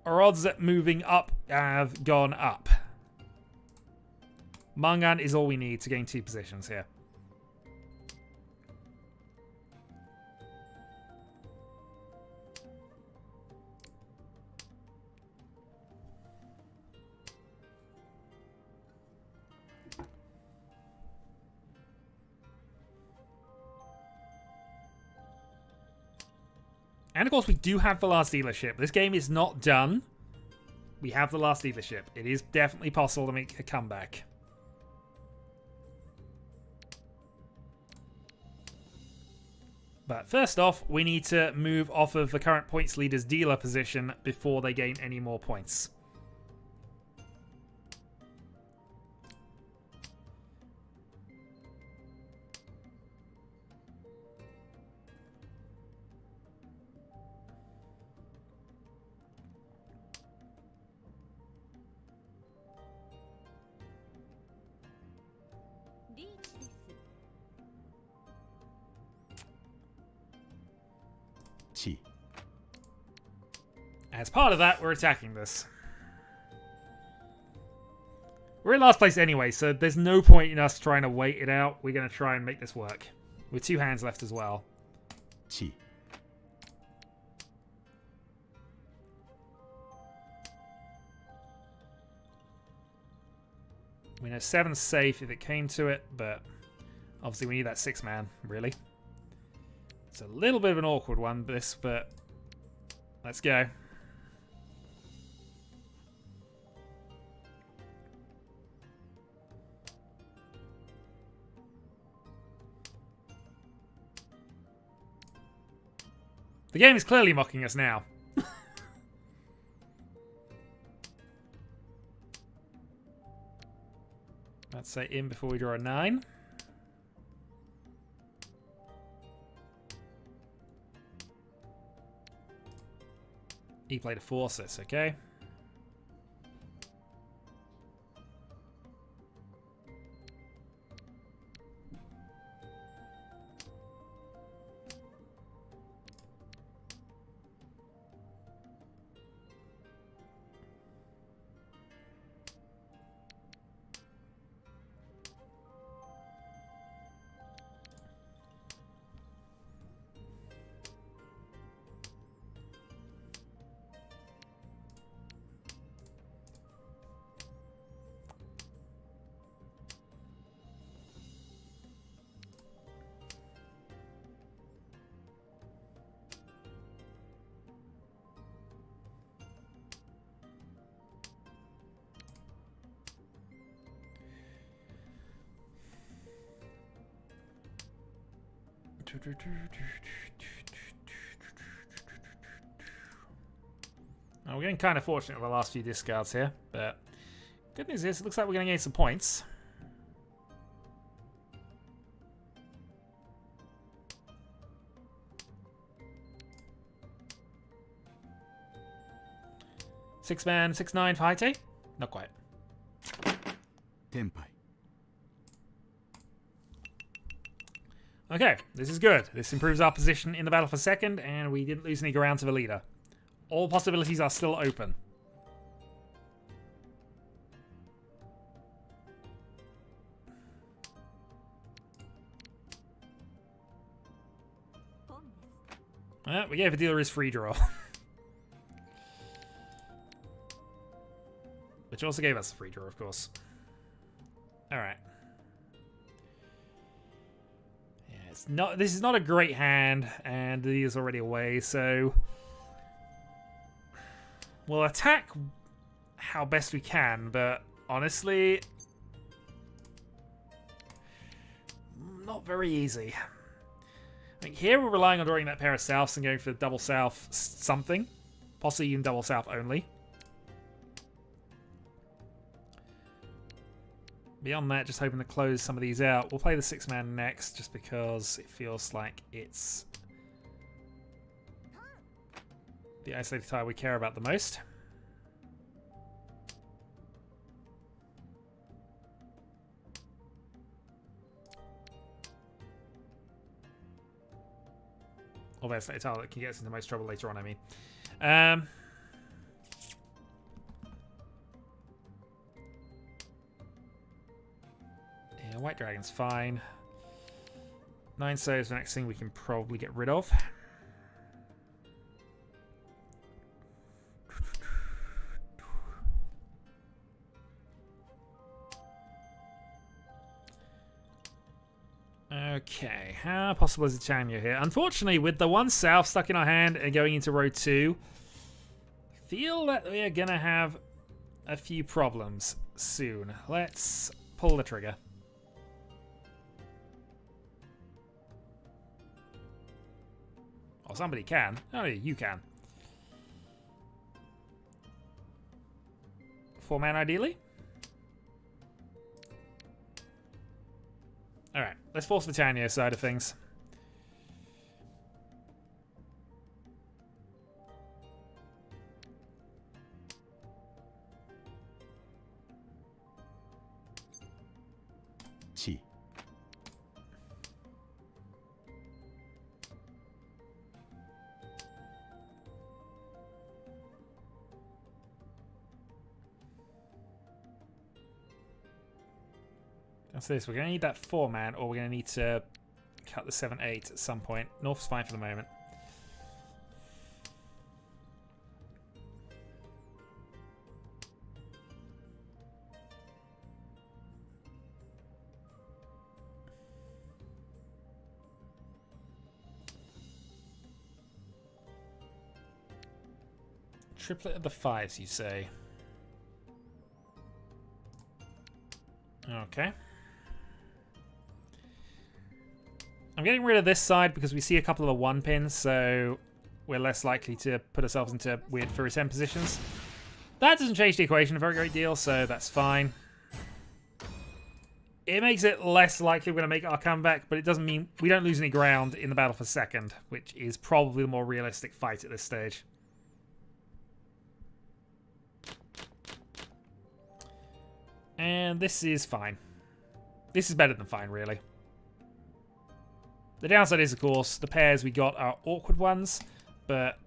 Our odds at moving up have gone up. Mangan is all we need to gain 2 positions here. And of course, we do have the last dealership. This game is not done. We have the last dealership. It is definitely possible to make a comeback. But first off, we need to move off of the current points leader's dealer position before they gain any more points. As part of that, we're attacking this. We're in last place anyway, so there's no point in us trying to wait it out. We're going to try and make this work. With 2 hands left as well. We know 7's safe if it came to it, but obviously we need that 6-man, really. It's a little bit of an awkward one, this, but let's go. The game is clearly mocking us now. Let's say in before we draw a 9. He played a Forces, okay? Oh, we're getting kind of fortunate with the last few discards here, but good news is it looks like we're going to gain some points. 6-man, 6-9 for Haite? Not quite. 天杯 Okay, this is good. This improves our position in the battle for second, and we didn't lose any ground to the leader. All possibilities are still open. We gave the dealer his free draw. Which also gave us a free draw, of course. Alright. Yeah, this is not a great hand, and the dealer's already away, so we'll attack how best we can, but honestly, not very easy. I think here we're relying on drawing that pair of souths and going for the double south something. Possibly even double south only. Beyond that, just hoping to close some of these out. We'll play the 6-man next, just because it feels like it's the isolated tile we care about the most. Or the isolated tile that can get us into most trouble later on, I mean. Yeah, White Dragon's fine. 9 so is the next thing we can probably get rid of. Okay, how possible is Tanya here? Unfortunately, with the 1 south stuck in our hand and going into row 2, I feel that we are going to have a few problems soon. Let's pull the trigger. Or somebody can. Oh, you can. 4-man ideally? Alright, let's force the Tanya side of things. Chi. That's this. We're going to need that 4-man, or we're going to need to cut the 7-8 at some point. North's fine for the moment. Triplet of the 5s, you say? Okay. I'm getting rid of this side because we see a couple of the 1 pins, so we're less likely to put ourselves into weird furry 10 positions. That doesn't change the equation a very great deal, so that's fine. It makes it less likely we're going to make our comeback, but it doesn't mean we don't lose any ground in the battle for second, which is probably the more realistic fight at this stage. And this is fine. This is better than fine, really. The downside is, of course, the pairs we got are awkward ones, but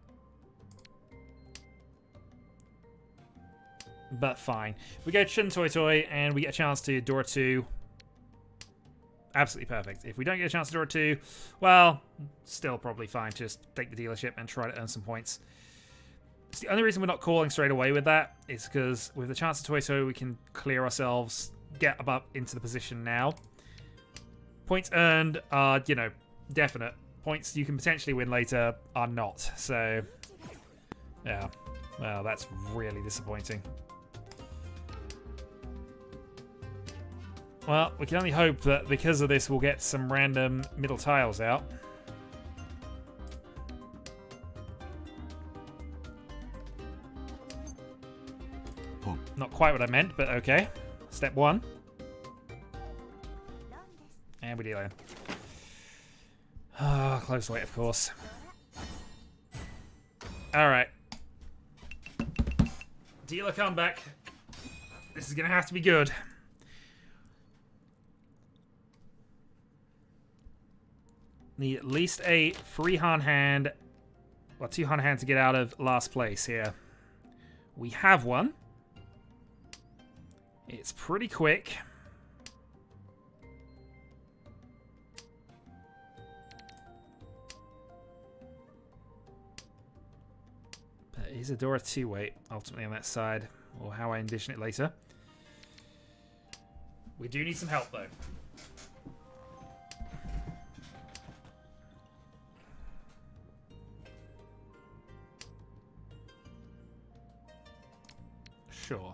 fine. We go Chun Toy Toy and we get a chance to draw 2. Absolutely perfect. If we don't get a chance to draw 2, well, still probably fine. Just take the dealership and try to earn some points. So the only reason we're not calling straight away with that is because with the chance to Toy Toy, we can clear ourselves, get above into the position now. Points earned are, you know, definite. Points you can potentially win later are not. So, yeah. Well, that's really disappointing. Well, we can only hope that because of this we'll get some random middle tiles out. Not quite what I meant, but okay. Step 1. And we deal in. Ah, close weight, of course. Alright. Dealer comeback. This is going to have to be good. Need at least a free Han hand. Well, 2 Han hands to get out of last place here. We have one. It's pretty quick. But Isadora 2-weight ultimately on that side, or how I envision it later. We do need some help though. Sure.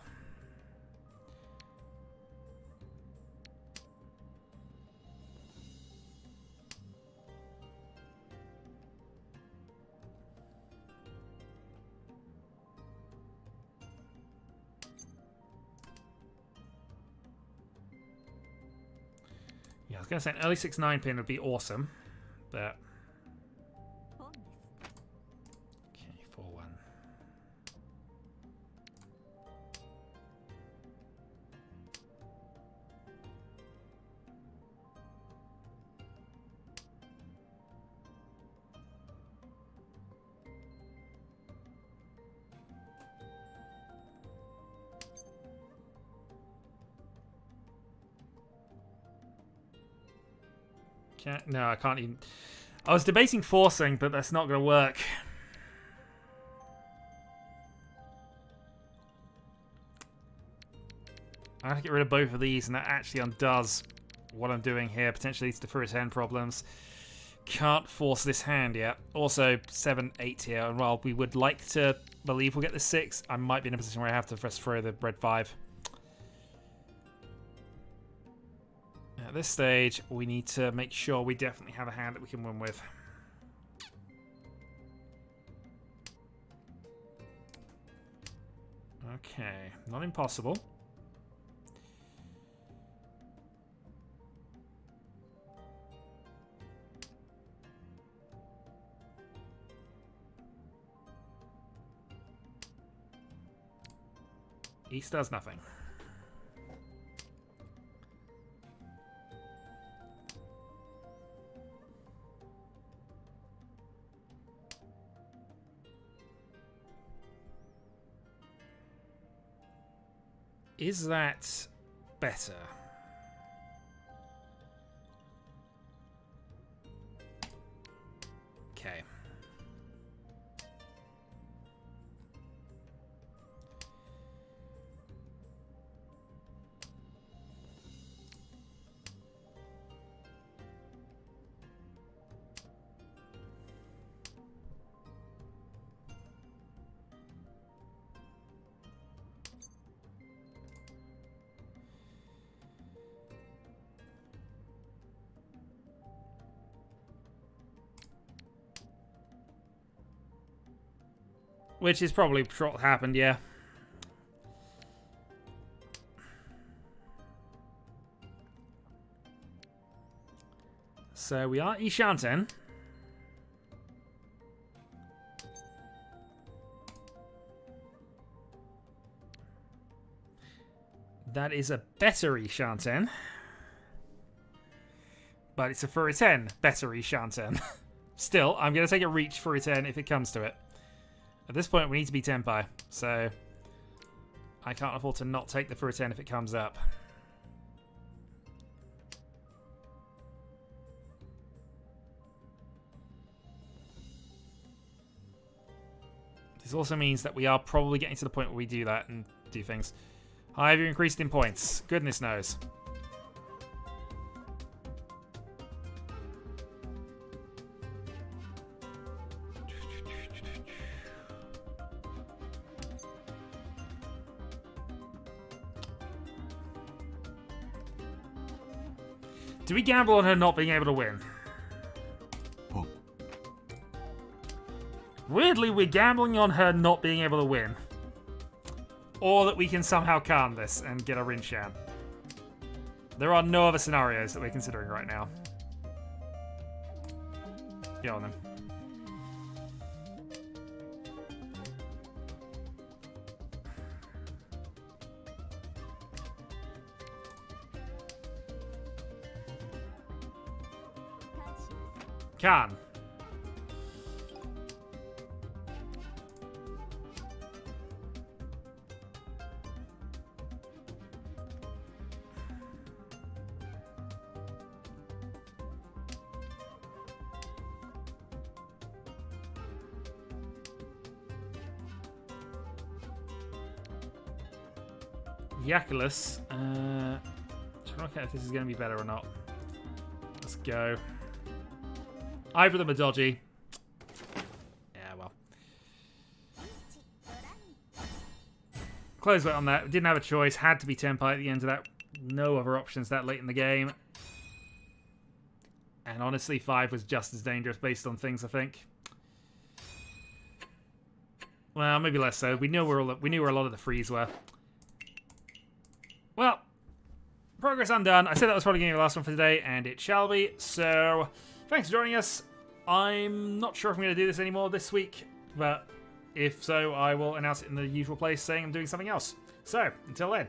Yeah, I was going to say an early 6-9 pin would be awesome, but... Okay, 4-1. No, I can't even... I was debating forcing, but that's not going to work. I have to get rid of both of these, and that actually undoes what I'm doing here. Potentially leads to first hand problems. Can't force this hand yet. Also, 7-8 here, and while we would like to believe we'll get the 6, I might be in a position where I have to first throw the red 5. At this stage, we need to make sure we definitely have a hand that we can win with. Okay, not impossible. East does nothing. Is that better? Okay. Which is probably what happened, yeah. So we are Ishanten. That is a better Ishanten. But it's a Furiten better Ishanten. Still, I'm going to take a reach Furiten if it comes to it. At this point, we need to be Tenpai, so I can't afford to not take the Furiten if it comes up. This also means that we are probably getting to the point where we do that and do things. Hi, have you increased in points? Goodness knows. Do we gamble on her not being able to win? Oh. Weirdly, we're gambling on her not being able to win. Or that we can somehow calm this and get a Rinshan. There are no other scenarios that we're considering right now. Get on them. can. Yakulus. Trying to work out if this is going to be better or not. Let's go. Either of them are dodgy. Yeah, well. Close bet on that. Didn't have a choice. Had to be Tenpai at the end of that. No other options that late in the game. And honestly, 5 was just as dangerous based on things, I think. Well, maybe less so. We knew where a lot of the frees were. Well, progress undone. I said that was probably going to be the last one for today, and it shall be. So, thanks for joining us. I'm not sure if I'm going to do this anymore this week, but if so, I will announce it in the usual place saying I'm doing something else. So, until then.